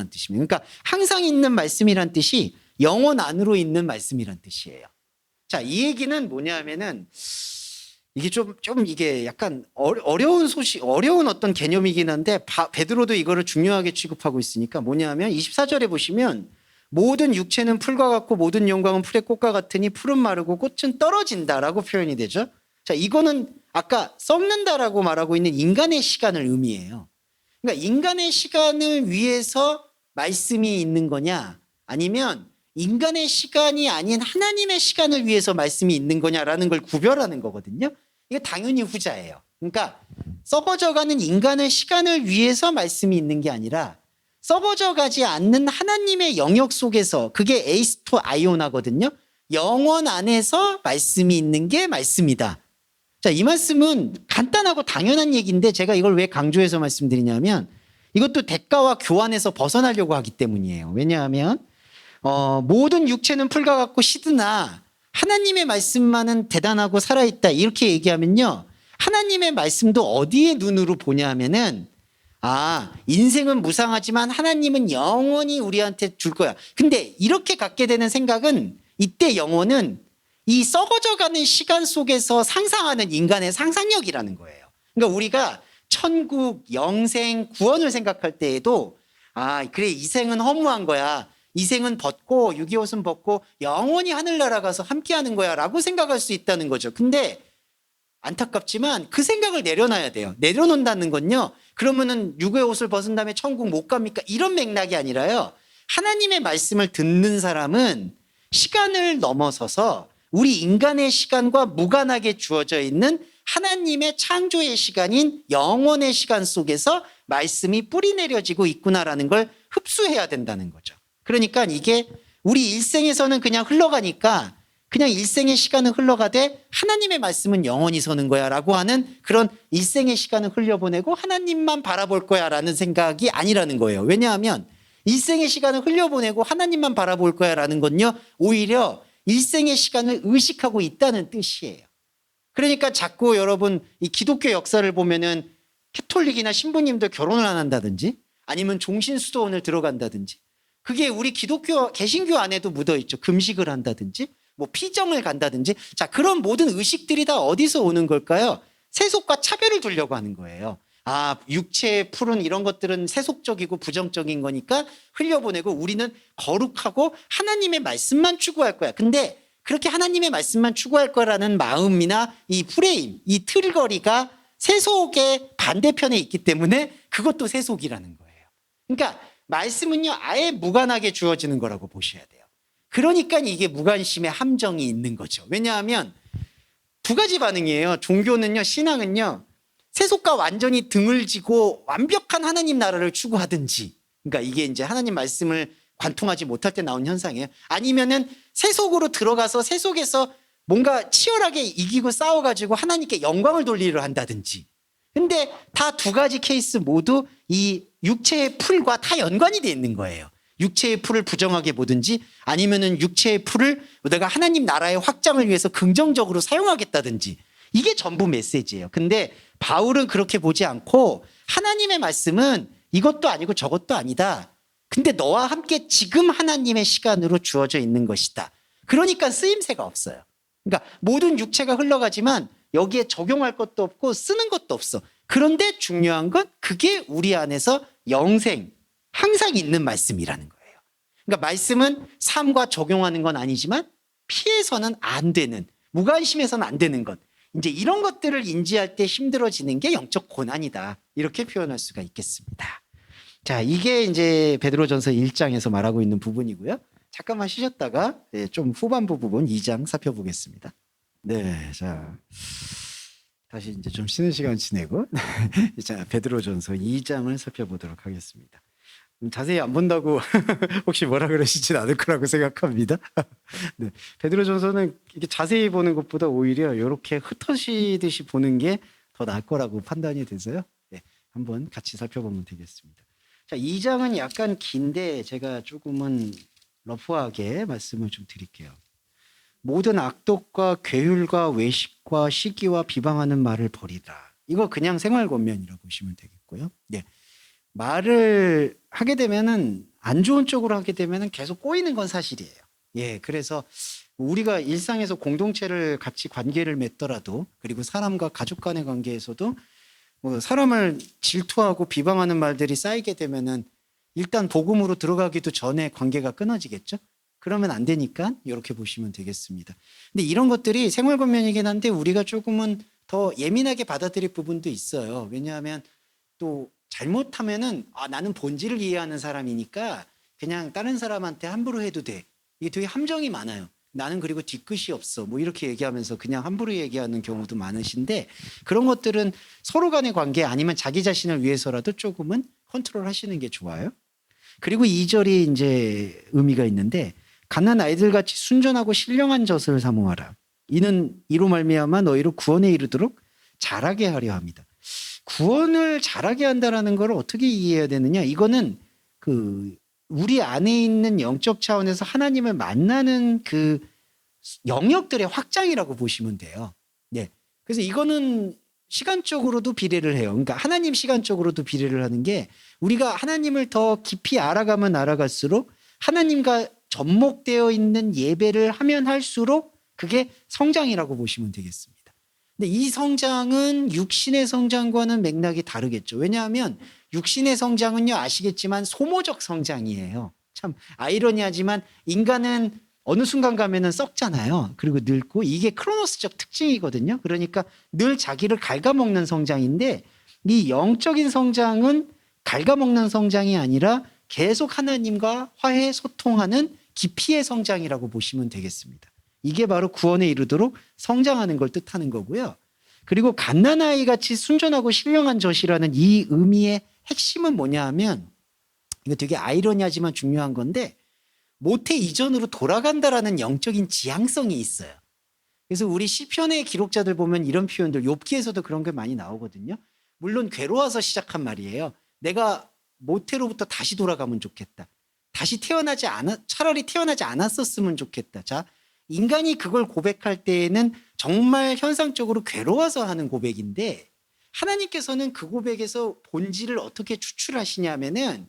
뜻입니다. 그러니까 항상 있는 말씀이란 뜻이 영원 안으로 있는 말씀이란 뜻이에요. 자, 이 얘기는 뭐냐면은 이게 좀 이게 약간 어려운 어떤 개념이긴 한데 베드로도 이거를 중요하게 취급하고 있으니까 뭐냐면 24절에 보시면 모든 육체는 풀과 같고 모든 영광은 풀의 꽃과 같으니 풀은 마르고 꽃은 떨어진다라고 표현이 되죠. 자, 이거는 아까 썩는다라고 말하고 있는 인간의 시간을 의미해요. 그러니까 인간의 시간을 위해서 말씀이 있는 거냐 아니면 인간의 시간이 아닌 하나님의 시간을 위해서 말씀이 있는 거냐라는 걸 구별하는 거거든요. 이게 당연히 후자예요. 그러니까 썩어져가는 인간의 시간을 위해서 말씀이 있는 게 아니라 썩어져가지 않는 하나님의 영역 속에서, 그게 에이스토 아이오나거든요. 영원 안에서 말씀이 있는 게 말씀이다. 자, 이 말씀은 간단하고 당연한 얘기인데 제가 이걸 왜 강조해서 말씀드리냐면 이것도 대가와 교환에서 벗어나려고 하기 때문이에요. 왜냐하면 모든 육체는 풀과 같고 시드나 하나님의 말씀만은 대단하고 살아있다, 이렇게 얘기하면요, 하나님의 말씀도 어디에 눈으로 보냐 하면은 인생은 무상하지만 하나님은 영원히 우리한테 줄 거야. 근데 이렇게 갖게 되는 생각은, 이때 영혼은 이 썩어져가는 시간 속에서 상상하는 인간의 상상력이라는 거예요. 그러니까 우리가 천국, 영생, 구원을 생각할 때에도 그래, 이 생은 허무한 거야. 이 생은 벗고 유기옷은 벗고 영원히 하늘나라 가서 함께하는 거야 라고 생각할 수 있다는 거죠. 근데 안타깝지만 그 생각을 내려놔야 돼요. 내려놓는다는 건요, 그러면은 육의 옷을 벗은 다음에 천국 못 갑니까? 이런 맥락이 아니라요, 하나님의 말씀을 듣는 사람은 시간을 넘어서서 우리 인간의 시간과 무관하게 주어져 있는 하나님의 창조의 시간인 영원의 시간 속에서 말씀이 뿌리 내려지고 있구나라는 걸 흡수해야 된다는 거죠. 그러니까 이게 우리 일생에서는 그냥 흘러가니까 그냥 일생의 시간은 흘러가되 하나님의 말씀은 영원히 서는 거야 라고 하는 그런 일생의 시간을 흘려보내고 하나님만 바라볼 거야 라는 생각이 아니라는 거예요. 왜냐하면 일생의 시간을 흘려보내고 하나님만 바라볼 거야 라는 건요, 오히려 일생의 시간을 의식하고 있다는 뜻이에요. 그러니까 자꾸 여러분 이 기독교 역사를 보면은 캐톨릭이나 신부님들 결혼을 안 한다든지 아니면 종신수도원을 들어간다든지, 그게 우리 기독교 개신교 안에도 묻어 있죠. 금식을 한다든지 뭐 피정을 간다든지. 자, 그런 모든 의식들이 다 어디서 오는 걸까요? 세속과 차별을 두려고 하는 거예요. 육체의 풀은 이런 것들은 세속적이고 부정적인 거니까 흘려보내고 우리는 거룩하고 하나님의 말씀만 추구할 거야. 근데 그렇게 하나님의 말씀만 추구할 거라는 마음이나 이 프레임, 이 틀거리가 세속의 반대편에 있기 때문에 그것도 세속이라는 거예요. 그러니까 말씀은요, 아예 무관하게 주어지는 거라고 보셔야 돼요. 그러니까 이게 무관심의 함정이 있는 거죠. 왜냐하면 두 가지 반응이에요. 종교는요, 신앙은요, 세속과 완전히 등을 지고 완벽한 하나님 나라를 추구하든지, 그러니까 이게 이제 하나님 말씀을 관통하지 못할 때 나온 현상이에요. 아니면은 세속으로 들어가서 세속에서 뭔가 치열하게 이기고 싸워가지고 하나님께 영광을 돌리려 한다든지. 근데 다 두 가지 케이스 모두 이 육체의 풀과 다 연관이 돼 있는 거예요. 육체의 풀을 부정하게 보든지 아니면은 육체의 풀을 내가 하나님 나라의 확장을 위해서 긍정적으로 사용하겠다든지, 이게 전부 메시지예요. 근데 바울은 그렇게 보지 않고 하나님의 말씀은 이것도 아니고 저것도 아니다. 근데 너와 함께 지금 하나님의 시간으로 주어져 있는 것이다. 그러니까 쓰임새가 없어요. 그러니까 모든 육체가 흘러가지만 여기에 적용할 것도 없고 쓰는 것도 없어. 그런데 중요한 건 그게 우리 안에서 영생, 항상 있는 말씀이라는 거예요. 그러니까 말씀은 삶과 적용하는 건 아니지만 피해서는 안 되는, 무관심해서는 안 되는 것. 이제 이런 것들을 인지할 때 힘들어지는 게 영적 고난이다. 이렇게 표현할 수가 있겠습니다. 자, 이게 이제 베드로전서 1장에서 말하고 있는 부분이고요. 잠깐만 쉬셨다가 좀 후반부 부분 2장 살펴보겠습니다. 네, 자 다시 이제 좀 쉬는 시간 지내고 자, 베드로전서 2장을 살펴보도록 하겠습니다. 자세히 안 본다고 혹시 뭐라 그러시진 않을 거라고 생각합니다. 네, 베드로전서는 이게 자세히 보는 것보다 오히려 이렇게 흩어지듯이 보는 게 더 나을 거라고 판단이 돼서요. 네, 한번 같이 살펴보면 되겠습니다. 자, 2장은 약간 긴데 제가 조금은 러프하게 말씀을 좀 드릴게요. 모든 악독과 괴율과 외식과 시기와 비방하는 말을 버리라. 이거 그냥 생활 권면이라고 보시면 되겠고요. 네. 말을 하게 되면은 안 좋은 쪽으로 하게 되면은 계속 꼬이는 건 사실이에요. 예, 그래서 우리가 일상에서 공동체를 같이 관계를 맺더라도, 그리고 사람과 가족 간의 관계에서도 뭐 사람을 질투하고 비방하는 말들이 쌓이게 되면은 일단 복음으로 들어가기도 전에 관계가 끊어지겠죠. 그러면 안 되니까 이렇게 보시면 되겠습니다. 근데 이런 것들이 생활 권면이긴 한데 우리가 조금은 더 예민하게 받아들일 부분도 있어요. 왜냐하면 또 잘못하면은 나는 본질을 이해하는 사람이니까 그냥 다른 사람한테 함부로 해도 돼. 이게 되게 함정이 많아요. 나는 그리고 뒤끝이 없어. 뭐 이렇게 얘기하면서 그냥 함부로 얘기하는 경우도 많으신데 그런 것들은 서로 간의 관계 아니면 자기 자신을 위해서라도 조금은 컨트롤 하시는 게 좋아요. 그리고 2절이 이제 의미가 있는데 갓난 아이들 같이 순전하고 신령한 젖을 사모하라. 이는 이로 말미암아 너희로 구원에 이르도록 자라게 하려 합니다. 구원을 자라게 한다라는 걸 어떻게 이해해야 되느냐? 이거는 그 우리 안에 있는 영적 차원에서 하나님을 만나는 그 영역들의 확장이라고 보시면 돼요. 네. 그래서 이거는 시간적으로도 비례를 해요. 그러니까 하나님 시간적으로도 비례를 하는 게 우리가 하나님을 더 깊이 알아가면 알아갈수록 하나님과 접목되어 있는 예배를 하면 할수록 그게 성장이라고 보시면 되겠습니다. 근데 이 성장은 육신의 성장과는 맥락이 다르겠죠. 왜냐하면 육신의 성장은요, 아시겠지만 소모적 성장이에요. 참 아이러니하지만 인간은 어느 순간 가면은 썩잖아요. 그리고 늙고 이게 크로노스적 특징이거든요. 그러니까 늘 자기를 갉아먹는 성장인데 이 영적인 성장은 갉아먹는 성장이 아니라 계속 하나님과 화해 소통하는 깊이의 성장이라고 보시면 되겠습니다. 이게 바로 구원에 이르도록 성장하는 걸 뜻하는 거고요. 그리고 갓난아이 같이 순전하고 신령한 젖이라는 이 의미의 핵심은 뭐냐 하면 이거 되게 아이러니하지만 중요한 건데 모태 이전으로 돌아간다라는 영적인 지향성이 있어요. 그래서 우리 시편의 기록자들 보면 이런 표현들 욥기에서도 그런 게 많이 나오거든요. 물론 괴로워서 시작한 말이에요. 내가 모태로부터 다시 돌아가면 좋겠다. 차라리 태어나지 않았었으면 좋겠다. 자, 인간이 그걸 고백할 때에는 정말 현상적으로 괴로워서 하는 고백인데 하나님께서는 그 고백에서 본질을 어떻게 추출하시냐면은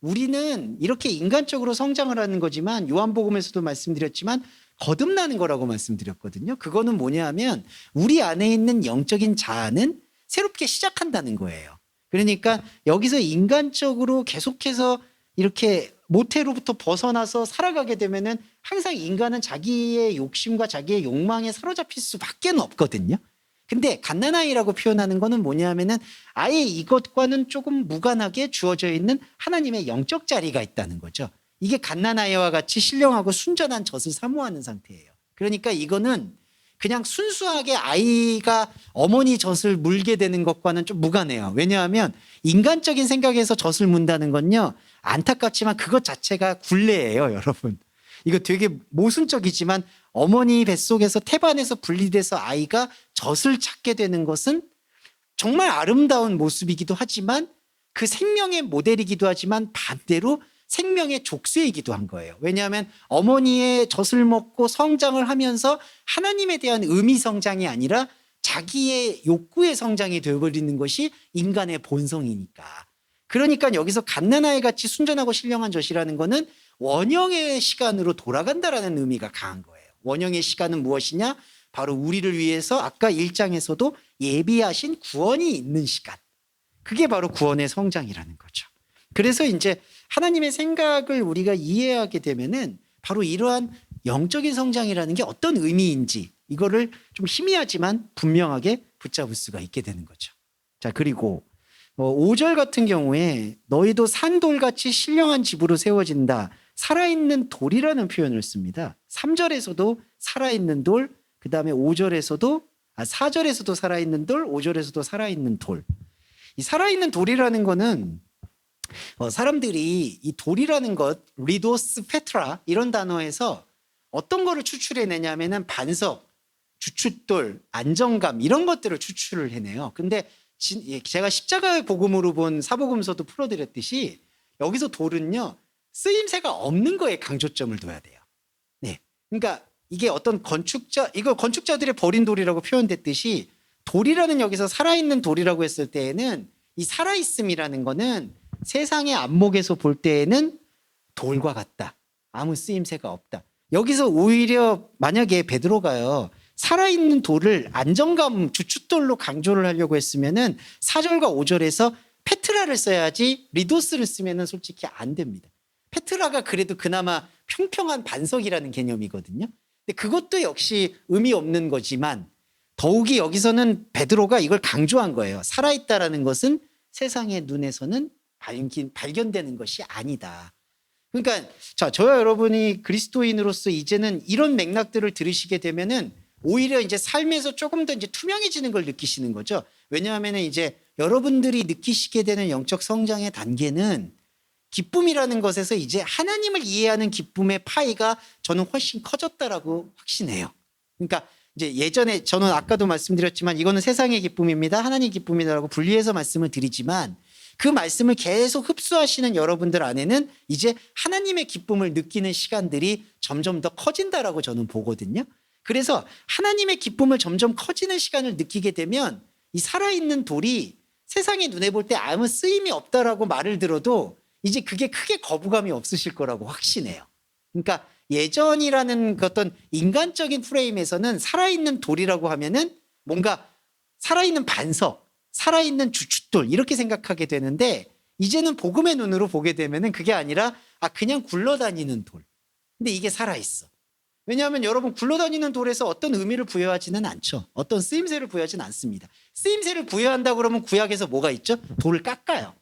우리는 이렇게 인간적으로 성장을 하는 거지만 요한복음에서도 말씀드렸지만 거듭나는 거라고 말씀드렸거든요. 그거는 뭐냐 하면 우리 안에 있는 영적인 자아는 새롭게 시작한다는 거예요. 그러니까 여기서 인간적으로 계속해서 이렇게 모태로부터 벗어나서 살아가게 되면은 항상 인간은 자기의 욕심과 자기의 욕망에 사로잡힐 수밖에 없거든요. 근데 갓난아이라고 표현하는 거는 뭐냐 하면은 아예 이것과는 조금 무관하게 주어져 있는 하나님의 영적 자리가 있다는 거죠. 이게 갓난아이와 같이 신령하고 순전한 젖을 사모하는 상태예요. 그러니까 이거는 그냥 순수하게 아이가 어머니 젖을 물게 되는 것과는 좀 무관해요. 왜냐하면 인간적인 생각에서 젖을 문다는 건요. 안타깝지만 그것 자체가 굴레예요, 여러분. 이거 되게 모순적이지만 어머니 뱃속에서 태반에서 분리돼서 아이가 젖을 찾게 되는 것은 정말 아름다운 모습이기도 하지만 그 생명의 모델이기도 하지만 반대로 생명의 족쇄이기도 한 거예요. 왜냐하면 어머니의 젖을 먹고 성장을 하면서 하나님에 대한 의미 성장이 아니라 자기의 욕구의 성장이 되어버리는 것이 인간의 본성이니까. 그러니까 여기서 갓난아이 같이 순전하고 신령한 젖이라는 거는 원형의 시간으로 돌아간다라는 의미가 강한 거예요. 원형의 시간은 무엇이냐? 바로 우리를 위해서 아까 1장에서도 예비하신 구원이 있는 시간. 그게 바로 구원의 성장이라는 거죠. 그래서 이제 하나님의 생각을 우리가 이해하게 되면은 바로 이러한 영적인 성장이라는 게 어떤 의미인지 이거를 좀 희미하지만 분명하게 붙잡을 수가 있게 되는 거죠. 자, 그리고 5절 같은 경우에 너희도 산돌같이 신령한 집으로 세워진다. 살아있는 돌이라는 표현을 씁니다. 3절에서도 살아있는 돌, 그 다음에 4절에서도 살아있는 돌, 5절에서도 살아있는 돌. 이 살아있는 돌이라는 거는 사람들이 이 돌이라는 것, 리도스 페트라 이런 단어에서 어떤 거를 추출해내냐면은 반석, 주춧돌, 안정감 이런 것들을 추출을 해내요. 근데 제가 십자가의 복음으로 본 사복음서도 풀어드렸듯이 여기서 돌은요 쓰임새가 없는 거에 강조점을 둬야 돼요. 네, 그러니까 이게 어떤 이거 건축자들의 버린 돌이라고 표현됐듯이 돌이라는 여기서 살아있는 돌이라고 했을 때에는 이 살아있음이라는 거는 세상의 안목에서 볼 때에는 돌과 같다. 아무 쓰임새가 없다. 여기서 오히려 만약에 베드로가요 살아있는 돌을 안정감 주춧돌로 강조를 하려고 했으면은 4절과 5절에서 페트라를 써야지 리도스를 쓰면은 솔직히 안 됩니다. 페트라가 그래도 그나마 평평한 반석이라는 개념이거든요. 근데 그것도 역시 의미 없는 거지만 더욱이 여기서는 베드로가 이걸 강조한 거예요. 살아있다라는 것은 세상의 눈에서는 발견되는 것이 아니다. 그러니까 자, 저와 여러분이 그리스도인으로서 이제는 이런 맥락들을 들으시게 되면은 오히려 이제 삶에서 조금 더 이제 투명해지는 걸 느끼시는 거죠. 왜냐하면은 이제 여러분들이 느끼시게 되는 영적 성장의 단계는 기쁨이라는 것에서 이제 하나님을 이해하는 기쁨의 파이가 저는 훨씬 커졌다라고 확신해요. 그러니까 이제 예전에 저는 아까도 말씀드렸지만 이거는 세상의 기쁨입니다. 하나님의 기쁨이다라고 분리해서 말씀을 드리지만 그 말씀을 계속 흡수하시는 여러분들 안에는 이제 하나님의 기쁨을 느끼는 시간들이 점점 더 커진다라고 저는 보거든요. 그래서 하나님의 기쁨을 점점 커지는 시간을 느끼게 되면 이 살아있는 돌이 세상의 눈에 볼 때 아무 쓰임이 없다라고 말을 들어도 이제 그게 크게 거부감이 없으실 거라고 확신해요. 그러니까 예전이라는 그 어떤 인간적인 프레임에서는 살아있는 돌이라고 하면은 뭔가 살아있는 반석, 살아있는 주춧돌 이렇게 생각하게 되는데 이제는 복음의 눈으로 보게 되면은 그게 아니라 그냥 굴러다니는 돌. 근데 이게 살아있어. 왜냐하면 여러분 굴러다니는 돌에서 어떤 의미를 부여하지는 않죠. 어떤 쓰임새를 부여하지는 않습니다. 쓰임새를 부여한다고 그러면 구약에서 뭐가 있죠? 돌을 깎아요.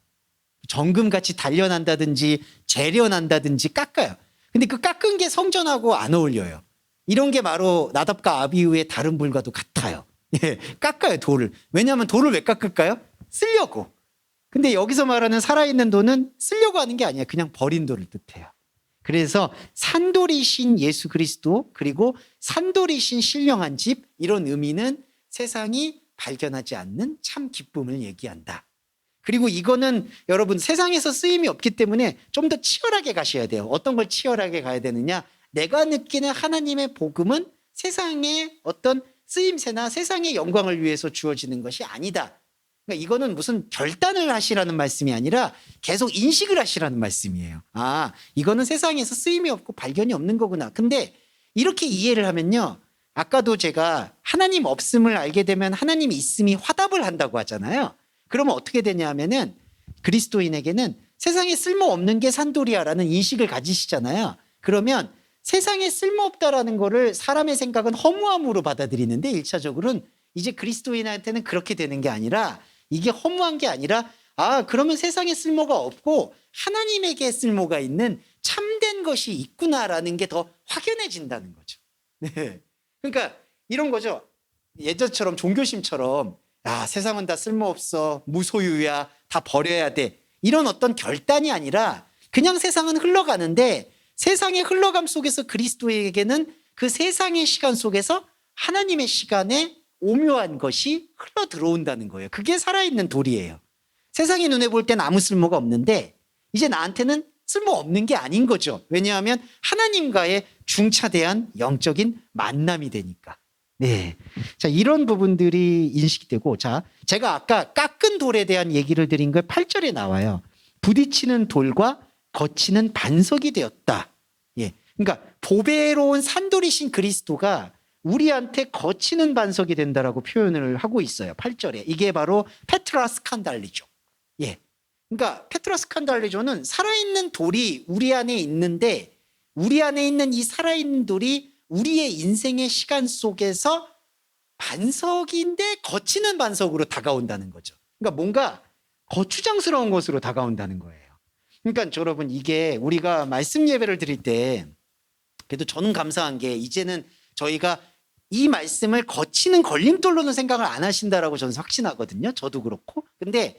정금같이 단련한다든지 재련한다든지 깎아요. 근데 그 깎은 게 성전하고 안 어울려요. 이런 게 바로 나답과 아비후의 다른 불과도 같아요. 예, 깎아요 돌을. 왜냐하면 돌을 왜 깎을까요? 쓰려고. 근데 여기서 말하는 살아있는 돌은 쓰려고 하는 게 아니에요. 그냥 버린 돌을 뜻해요. 그래서 산돌이신 예수 그리스도 그리고 산돌이신 신령한 집 이런 의미는 세상이 발견하지 않는 참 기쁨을 얘기한다. 그리고 이거는 여러분 세상에서 쓰임이 없기 때문에 좀 더 치열하게 가셔야 돼요. 어떤 걸 치열하게 가야 되느냐? 내가 느끼는 하나님의 복음은 세상의 어떤 쓰임새나 세상의 영광을 위해서 주어지는 것이 아니다. 그러니까 이거는 무슨 결단을 하시라는 말씀이 아니라 계속 인식을 하시라는 말씀이에요. 이거는 세상에서 쓰임이 없고 발견이 없는 거구나. 근데 이렇게 이해를 하면요. 아까도 제가 하나님 없음을 알게 되면 하나님 있음이 화답을 한다고 하잖아요. 그러면 어떻게 되냐 하면은 그리스도인에게는 세상에 쓸모없는 게 산돌이야라는 인식을 가지시잖아요. 그러면 세상에 쓸모없다라는 거를 사람의 생각은 허무함으로 받아들이는데 1차적으로는 이제 그리스도인한테는 그렇게 되는 게 아니라 이게 허무한 게 아니라 그러면 세상에 쓸모가 없고 하나님에게 쓸모가 있는 참된 것이 있구나라는 게 더 확연해진다는 거죠. 네. 그러니까 이런 거죠. 예전처럼 종교심처럼 세상은 다 쓸모없어. 무소유야. 다 버려야 돼. 이런 어떤 결단이 아니라 그냥 세상은 흘러가는데 세상의 흘러감 속에서 그리스도에게는 그 세상의 시간 속에서 하나님의 시간에 오묘한 것이 흘러 들어온다는 거예요. 그게 살아있는 돌이에요. 세상의 눈에 볼 땐 아무 쓸모가 없는데 이제 나한테는 쓸모없는 게 아닌 거죠. 왜냐하면 하나님과의 중차대한 영적인 만남이 되니까. 네. 자, 이런 부분들이 인식이 되고, 자, 제가 아까 깎은 돌에 대한 얘기를 드린 걸 8절에 나와요. 부딪히는 돌과 거치는 반석이 되었다. 예. 그러니까 보배로운 산돌이신 그리스도가 우리한테 거치는 반석이 된다라고 표현을 하고 있어요. 8절에. 이게 바로 페트라 스칸달리죠. 예. 그러니까 페트라 스칸달리조는 살아있는 돌이 우리 안에 있는데 우리 안에 있는 이 살아있는 돌이 우리의 인생의 시간 속에서 반석인데 거치는 반석으로 다가온다는 거죠. 그러니까 뭔가 거추장스러운 것으로 다가온다는 거예요. 그러니까 여러분 이게 우리가 말씀 예배를 드릴 때 그래도 저는 감사한 게 이제는 저희가 이 말씀을 거치는 걸림돌로는 생각을 안 하신다라고 저는 확신하거든요. 저도 그렇고. 근데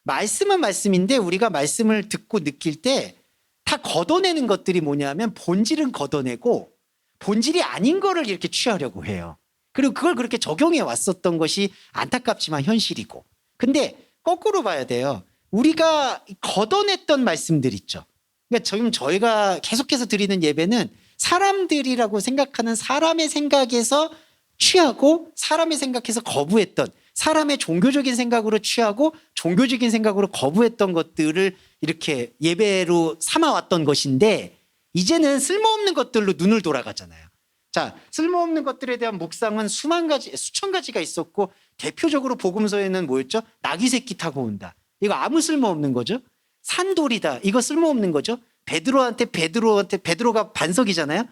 말씀은 말씀인데 우리가 말씀을 듣고 느낄 때 다 걷어내는 것들이 뭐냐면 본질은 걷어내고 본질이 아닌 거를 이렇게 취하려고 해요. 그리고 그걸 그렇게 적용해 왔었던 것이 안타깝지만 현실이고. 근데 거꾸로 봐야 돼요. 우리가 걷어냈던 말씀들 있죠. 그러니까 지금 저희가 계속해서 드리는 예배는 사람들이라고 생각하는 사람의 생각에서 취하고 사람의 생각에서 거부했던 사람의 종교적인 생각으로 취하고 종교적인 생각으로 거부했던 것들을 이렇게 예배로 삼아왔던 것인데 이제는 쓸모없는 것들로 눈을 돌아가잖아요. 자, 쓸모없는 것들에 대한 묵상은 수만 가지, 수천 가지가 있었고 대표적으로 복음서에는 뭐였죠? 나귀 새끼 타고 온다. 이거 아무 쓸모없는 거죠. 산돌이다. 이거 쓸모없는 거죠. 베드로가 반석이잖아요.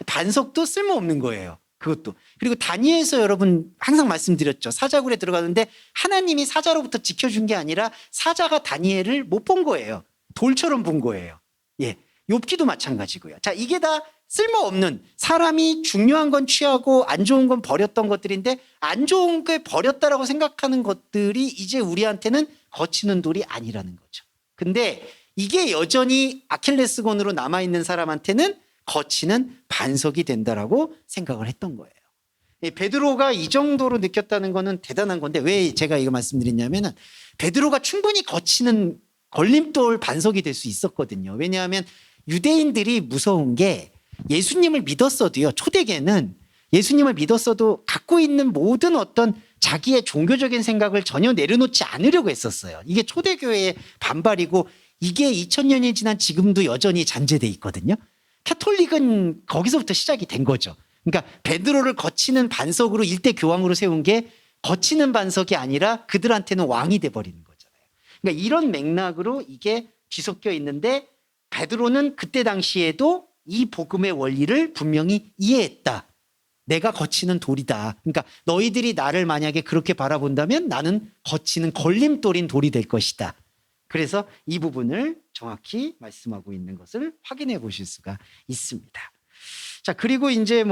반석도 쓸모없는 거예요. 그것도. 그리고 다니엘서 여러분 항상 말씀드렸죠. 사자굴에 들어가는데 하나님이 사자로부터 지켜준 게 아니라 사자가 다니엘을 못 본 거예요. 돌처럼 본 거예요. 예. 욥기도 마찬가지고요. 자, 이게 다 쓸모없는, 사람이 중요한 건 취하고 안 좋은 건 버렸던 것들인데 안 좋은 게 버렸다라고 생각하는 것들이 이제 우리한테는 거치는 돌이 아니라는 거죠. 근데 이게 여전히 아킬레스건으로 남아있는 사람한테는 거치는 반석이 된다라고 생각을 했던 거예요. 베드로가 이 정도로 느꼈다는 거는 대단한 건데, 왜 제가 이거 말씀드렸냐면은 베드로가 충분히 거치는 걸림돌 반석이 될 수 있었거든요. 왜냐하면 유대인들이 무서운 게, 예수님을 믿었어도요, 초대계는 예수님을 믿었어도 갖고 있는 모든 어떤 자기의 종교적인 생각을 전혀 내려놓지 않으려고 했었어요. 이게 초대교회의 반발이고, 이게 2000년이 지난 지금도 여전히 잔재돼 있거든요. 카톨릭은 거기서부터 시작이 된 거죠. 그러니까 베드로를 거치는 반석으로, 일대 교황으로 세운 게 거치는 반석이 아니라 그들한테는 왕이 돼버리는 거잖아요. 그러니까 이런 맥락으로 이게 뒤섞여 있는데, 베드로는 그때 당시에도 이 복음의 원리를 분명히 이해했다. 내가 거치는 돌이다. 그러니까 너희들이 나를 만약에 그렇게 바라본다면 나는 거치는 걸림돌인 돌이 될 것이다. 그래서 이 부분을 정확히 말씀하고 있는 것을 확인해 보실 수가 있습니다. 자, 그리고 이제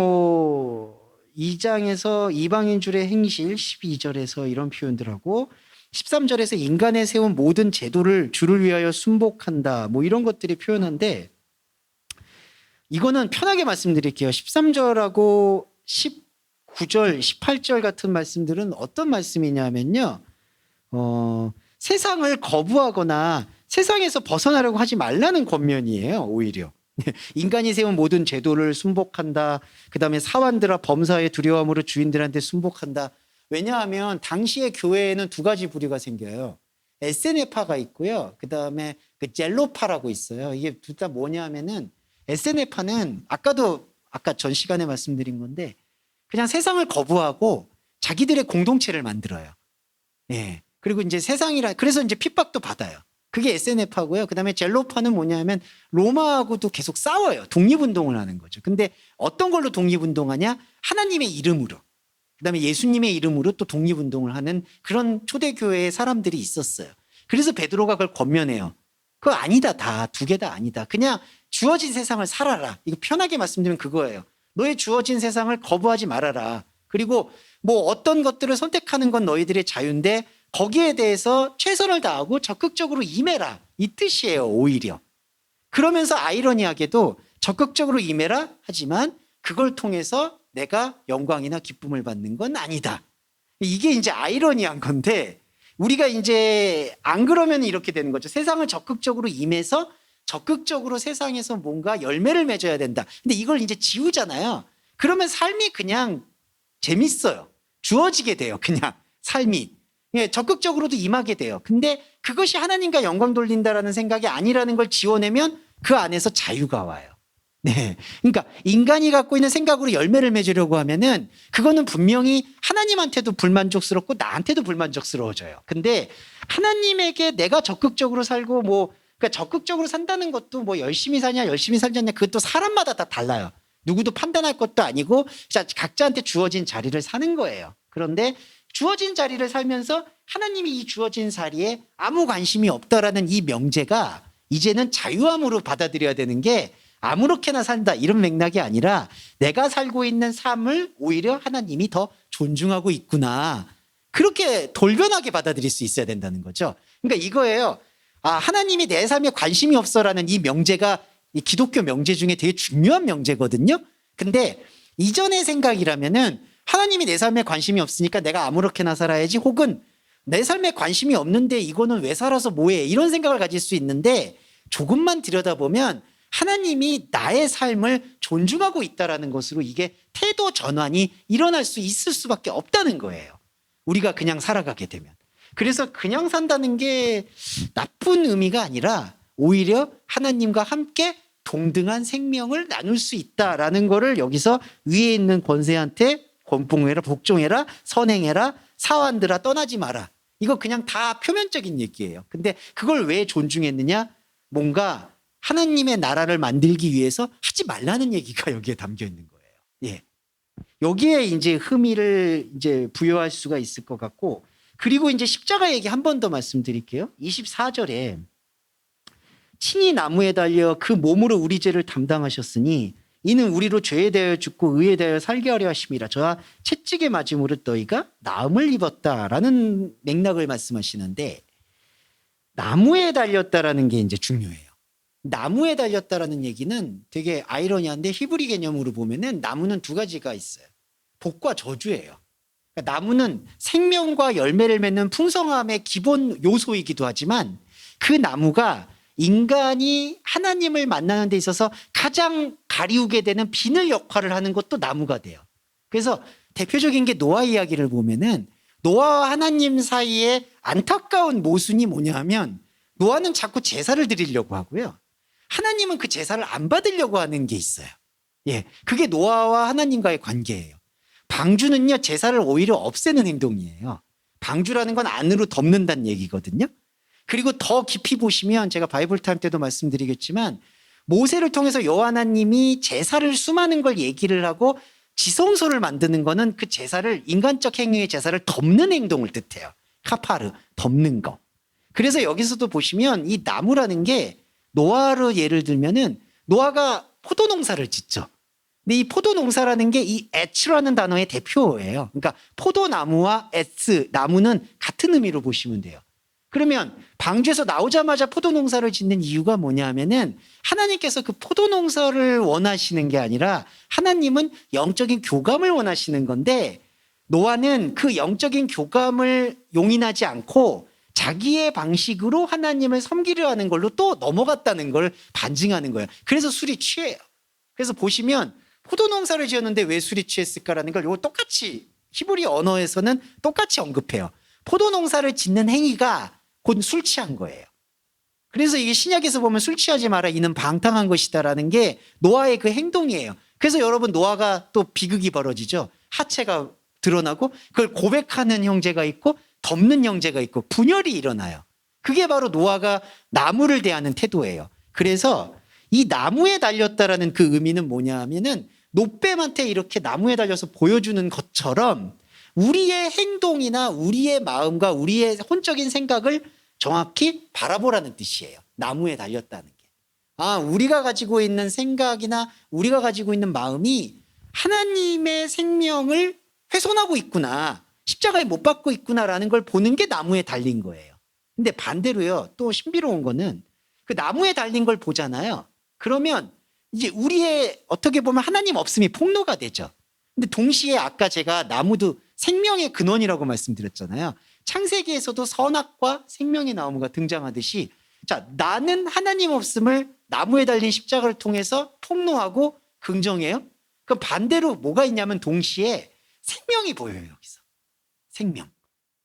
2장에서 이방인 줄의 행실, 12절에서 이런 표현들하고 13절에서 인간에 세운 모든 제도를 주를 위하여 순복한다. 이런 것들이 표현한데, 이거는 편하게 말씀드릴게요. 13절하고 19절, 18절 같은 말씀들은 어떤 말씀이냐면요. 세상을 거부하거나 세상에서 벗어나려고 하지 말라는 권면이에요. 오히려. 인간이 세운 모든 제도를 순복한다. 그다음에 사환들아 범사의 두려움으로 주인들한테 순복한다. 왜냐하면 당시의 교회에는 두 가지 부류가 생겨요. 에세네파가 있고요. 그다음에 그 젤로파라고 있어요. 이게 둘 다 뭐냐면은, 에세네파는 아까 전 시간에 말씀드린 건데, 그냥 세상을 거부하고 자기들의 공동체를 만들어요. 예. 그리고 이제 그래서 이제 핍박도 받아요. 그게 에세네파고요. 그다음에 젤로파는 뭐냐면 로마하고도 계속 싸워요. 독립운동을 하는 거죠. 근데 어떤 걸로 독립운동하냐? 하나님의 이름으로. 그다음에 예수님의 이름으로 또 독립운동을 하는 그런 초대교회의 사람들이 있었어요. 그래서 베드로가 그걸 권면해요. 그거 아니다. 다 두 개 다 아니다. 그냥 주어진 세상을 살아라. 이거 편하게 말씀드리면 그거예요. 너의 주어진 세상을 거부하지 말아라. 그리고 어떤 것들을 선택하는 건 너희들의 자유인데 거기에 대해서 최선을 다하고 적극적으로 임해라. 이 뜻이에요. 오히려. 그러면서 아이러니하게도 적극적으로 임해라 하지만 그걸 통해서 내가 영광이나 기쁨을 받는 건 아니다. 이게 이제 아이러니한 건데, 우리가 이제 안 그러면 이렇게 되는 거죠. 세상을 적극적으로 임해서 적극적으로 세상에서 뭔가 열매를 맺어야 된다. 근데 이걸 이제 지우잖아요. 그러면 삶이 그냥 재밌어요. 주어지게 돼요. 그냥 삶이. 예, 적극적으로도 임하게 돼요. 근데 그것이 하나님과 영광 돌린다라는 생각이 아니라는 걸 지워내면 그 안에서 자유가 와요. 네. 그러니까 인간이 갖고 있는 생각으로 열매를 맺으려고 하면은 그거는 분명히 하나님한테도 불만족스럽고 나한테도 불만족스러워져요. 근데 하나님에게 내가 적극적으로 살고 그러니까 적극적으로 산다는 것도 열심히 사냐 열심히 살지 않냐, 그것도 사람마다 다 달라요. 누구도 판단할 것도 아니고 각자한테 주어진 자리를 사는 거예요. 그런데 주어진 자리를 살면서 하나님이 이 주어진 자리에 아무 관심이 없다라는 이 명제가 이제는 자유함으로 받아들여야 되는 게, 아무렇게나 산다 이런 맥락이 아니라 내가 살고 있는 삶을 오히려 하나님이 더 존중하고 있구나, 그렇게 돌변하게 받아들일 수 있어야 된다는 거죠. 그러니까 이거예요. 하나님이 내 삶에 관심이 없어라는 이 명제가 이 기독교 명제 중에 되게 중요한 명제거든요. 근데 이전의 생각이라면은 하나님이 내 삶에 관심이 없으니까 내가 아무렇게나 살아야지, 혹은 내 삶에 관심이 없는데 이거는 왜 살아서 뭐해, 이런 생각을 가질 수 있는데, 조금만 들여다보면 하나님이 나의 삶을 존중하고 있다라는 것으로 이게 태도 전환이 일어날 수 있을 수밖에 없다는 거예요. 우리가 그냥 살아가게 되면. 그래서 그냥 산다는 게 나쁜 의미가 아니라 오히려 하나님과 함께 동등한 생명을 나눌 수 있다라는 거를 여기서 위에 있는 권세한테 권봉해라, 복종해라, 선행해라, 사환들아 떠나지 마라. 이거 그냥 다 표면적인 얘기예요. 근데 그걸 왜 존중했느냐? 뭔가 하나님의 나라를 만들기 위해서 하지 말라는 얘기가 여기에 담겨 있는 거예요. 예. 여기에 이제 의미를 이제 부여할 수가 있을 것 같고, 그리고 이제 십자가 얘기 한 번 더 말씀드릴게요. 24절에 친히 나무에 달려 그 몸으로 우리 죄를 담당하셨으니 이는 우리로 죄에 대하여 죽고 의에 대하여 살게 하려 하심이라. 저와 채찍에 맞음으로 너희가 나음을 입었다라는 맥락을 말씀하시는데, 나무에 달렸다라는 게 이제 중요해요. 나무에 달렸다라는 얘기는 되게 아이러니한데, 히브리 개념으로 보면은 나무는 두 가지가 있어요. 복과 저주예요. 그러니까 나무는 생명과 열매를 맺는 풍성함의 기본 요소이기도 하지만, 그 나무가 인간이 하나님을 만나는 데 있어서 가장 가리우게 되는 비늘 역할을 하는 것도 나무가 돼요. 그래서 대표적인 게 노아 이야기를 보면은, 노아와 하나님 사이에 안타까운 모순이 뭐냐 하면, 노아는 자꾸 제사를 드리려고 하고요, 하나님은 그 제사를 안 받으려고 하는 게 있어요. 예, 그게 노아와 하나님과의 관계예요. 방주는요, 제사를 오히려 없애는 행동이에요. 방주라는 건 안으로 덮는다는 얘기거든요. 그리고 더 깊이 보시면, 제가 바이블 타임 때도 말씀드리겠지만, 모세를 통해서 여호와 하나님이 제사를 수많은 걸 얘기를 하고 지성소를 만드는 거는 그 제사를, 인간적 행위의 제사를 덮는 행동을 뜻해요. 카파르, 덮는 거. 그래서 여기서도 보시면 이 나무라는 게, 노아로 예를 들면은 노아가 포도 농사를 짓죠. 근데 이 포도 농사라는 게 이 에츠라는 단어의 대표예요. 그러니까 포도나무와 에츠, 나무는 같은 의미로 보시면 돼요. 그러면 방주에서 나오자마자 포도 농사를 짓는 이유가 뭐냐 하면은, 하나님께서 그 포도 농사를 원하시는 게 아니라 하나님은 영적인 교감을 원하시는 건데, 노아는 그 영적인 교감을 용인하지 않고 자기의 방식으로 하나님을 섬기려 하는 걸로 또 넘어갔다는 걸 반증하는 거예요. 그래서 술이 취해요. 그래서 보시면 포도 농사를 지었는데 왜 술이 취했을까라는 걸 이거 똑같이 히브리 언어에서는 똑같이 언급해요. 포도 농사를 짓는 행위가 곧 술 취한 거예요. 그래서 이게 신약에서 보면 술 취하지 마라, 이는 방탕한 것이다라는 게 노아의 그 행동이에요. 그래서 여러분, 노아가 또 비극이 벌어지죠. 하체가 드러나고 그걸 고백하는 형제가 있고 덮는 형제가 있고 분열이 일어나요. 그게 바로 노아가 나무를 대하는 태도예요. 그래서 이 나무에 달렸다라는 그 의미는 뭐냐 하면은, 노뱀한테 이렇게 나무에 달려서 보여주는 것처럼 우리의 행동이나 우리의 마음과 우리의 혼적인 생각을 정확히 바라보라는 뜻이에요. 나무에 달렸다는 게. 아, 우리가 가지고 있는 생각이나 우리가 가지고 있는 마음이 하나님의 생명을 훼손하고 있구나, 십자가에 못 박고 있구나라는 걸 보는 게 나무에 달린 거예요. 근데 반대로요, 또 신비로운 거는 그 나무에 달린 걸 보잖아요. 그러면 이제 우리의 어떻게 보면 하나님 없음이 폭로가 되죠. 근데 동시에 아까 제가 나무도 생명의 근원이라고 말씀드렸잖아요. 창세기에서도 선악과 생명의 나무가 등장하듯이, 자, 나는 하나님 없음을 나무에 달린 십자가를 통해서 폭로하고 긍정해요. 그럼 반대로 뭐가 있냐면, 동시에 생명이 보여요. 여기서 생명.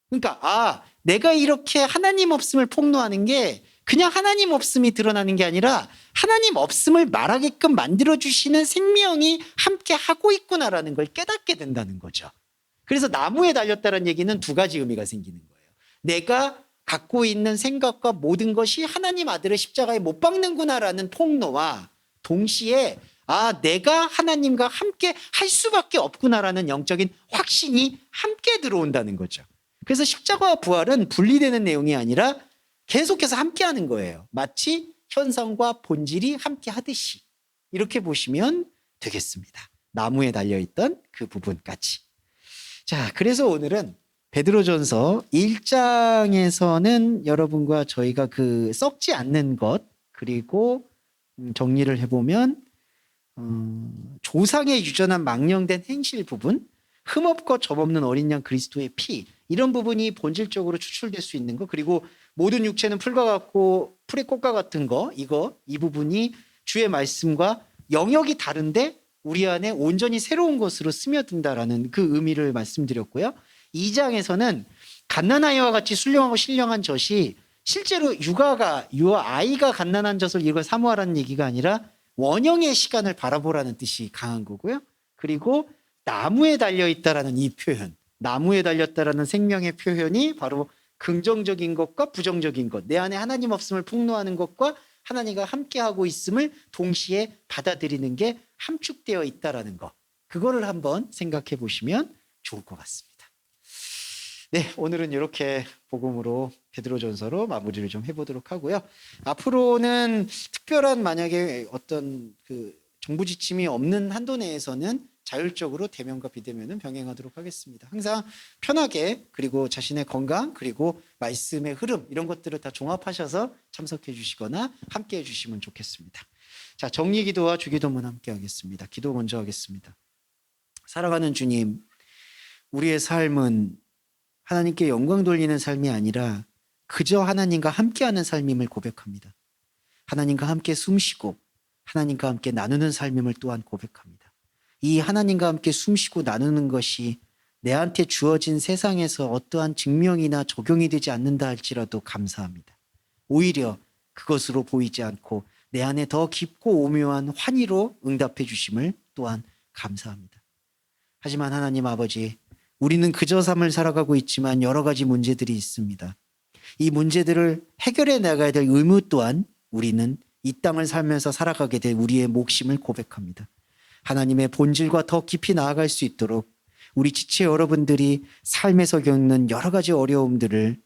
그러니까 내가 이렇게 하나님 없음을 폭로하는 게 그냥 하나님 없음이 드러나는 게 아니라 하나님 없음을 말하게끔 만들어주시는 생명이 함께 하고 있구나라는 걸 깨닫게 된다는 거죠. 그래서 나무에 달렸다는 얘기는 두 가지 의미가 생기는 거예요. 내가 갖고 있는 생각과 모든 것이 하나님 아들의 십자가에 못 박는구나라는 폭로와, 동시에 내가 하나님과 함께 할 수밖에 없구나라는 영적인 확신이 함께 들어온다는 거죠. 그래서 십자가와 부활은 분리되는 내용이 아니라 계속해서 함께 하는 거예요. 마치 현상과 본질이 함께 하듯이. 이렇게 보시면 되겠습니다. 나무에 달려있던 그 부분까지. 자, 그래서 오늘은 베드로전서 1장에서는 여러분과 저희가 그 썩지 않는 것, 그리고 정리를 해보면 조상의 유전한 망령된 행실 부분, 흠없고 점없는 어린 양 그리스도의 피, 이런 부분이 본질적으로 추출될 수 있는 거, 그리고 모든 육체는 풀과 같고 풀의 꽃과 같은 거, 이 부분이 주의 말씀과 영역이 다른데 우리 안에 온전히 새로운 것으로 스며든다라는 그 의미를 말씀드렸고요. 2장에서는 갓난아이와 같이 순령하고 신령한 젖이 실제로 아이가 갓난한 젖을 이걸 사모하라는 얘기가 아니라 원형의 시간을 바라보라는 뜻이 강한 거고요. 그리고 나무에 달려있다라는 이 표현, 나무에 달렸다라는 생명의 표현이 바로 긍정적인 것과 부정적인 것, 내 안에 하나님 없음을 폭로하는 것과 하나님과 함께하고 있음을 동시에 받아들이는 게 함축되어 있다라는 것, 그거를 한번 생각해 보시면 좋을 것 같습니다. 네, 오늘은 이렇게 복음으로 베드로전서로 마무리를 좀 해보도록 하고요. 앞으로는 특별한 만약에 어떤 그 정부 지침이 없는 한도 내에서는 자율적으로 대면과 비대면은 병행하도록 하겠습니다. 항상 편하게 그리고 자신의 건강 그리고 말씀의 흐름 이런 것들을 다 종합하셔서 참석해 주시거나 함께 해 주시면 좋겠습니다. 자, 정리기도와 주기도문 함께 하겠습니다. 기도 먼저 하겠습니다. 살아가는 주님, 우리의 삶은 하나님께 영광 돌리는 삶이 아니라 그저 하나님과 함께하는 삶임을 고백합니다. 하나님과 함께 숨쉬고 하나님과 함께 나누는 삶임을 또한 고백합니다. 이 하나님과 함께 숨쉬고 나누는 것이 내한테 주어진 세상에서 어떠한 증명이나 적용이 되지 않는다 할지라도 감사합니다. 오히려 그것으로 보이지 않고 내 안에 더 깊고 오묘한 환희로 응답해 주심을 또한 감사합니다. 하지만 하나님 아버지, 우리는 그저 삶을 살아가고 있지만 여러 가지 문제들이 있습니다. 이 문제들을 해결해 나가야 될 의무 또한 우리는 이 땅을 살면서 살아가게 될 우리의 몫임을 고백합니다. 하나님의 본질과 더 깊이 나아갈 수 있도록 우리 지체 여러분들이 삶에서 겪는 여러 가지 어려움들을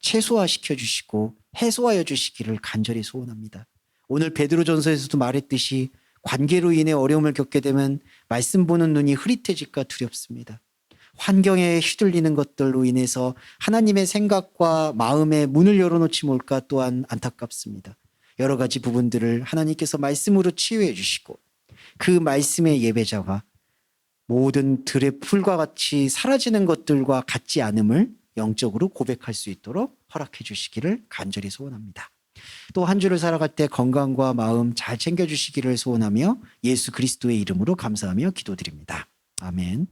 최소화시켜 주시고 해소하여 주시기를 간절히 소원합니다. 오늘 베드로전서에서도 말했듯이 관계로 인해 어려움을 겪게 되면 말씀 보는 눈이 흐릿해질까 두렵습니다. 환경에 휘둘리는 것들로 인해서 하나님의 생각과 마음의 문을 열어놓지 못할까 또한 안타깝습니다. 여러 가지 부분들을 하나님께서 말씀으로 치유해 주시고 그 말씀의 예배자가 모든 들의 풀과 같이 사라지는 것들과 같지 않음을 영적으로 고백할 수 있도록 허락해 주시기를 간절히 소원합니다. 또 한 주를 살아갈 때 건강과 마음 잘 챙겨주시기를 소원하며 예수 그리스도의 이름으로 감사하며 기도드립니다. 아멘.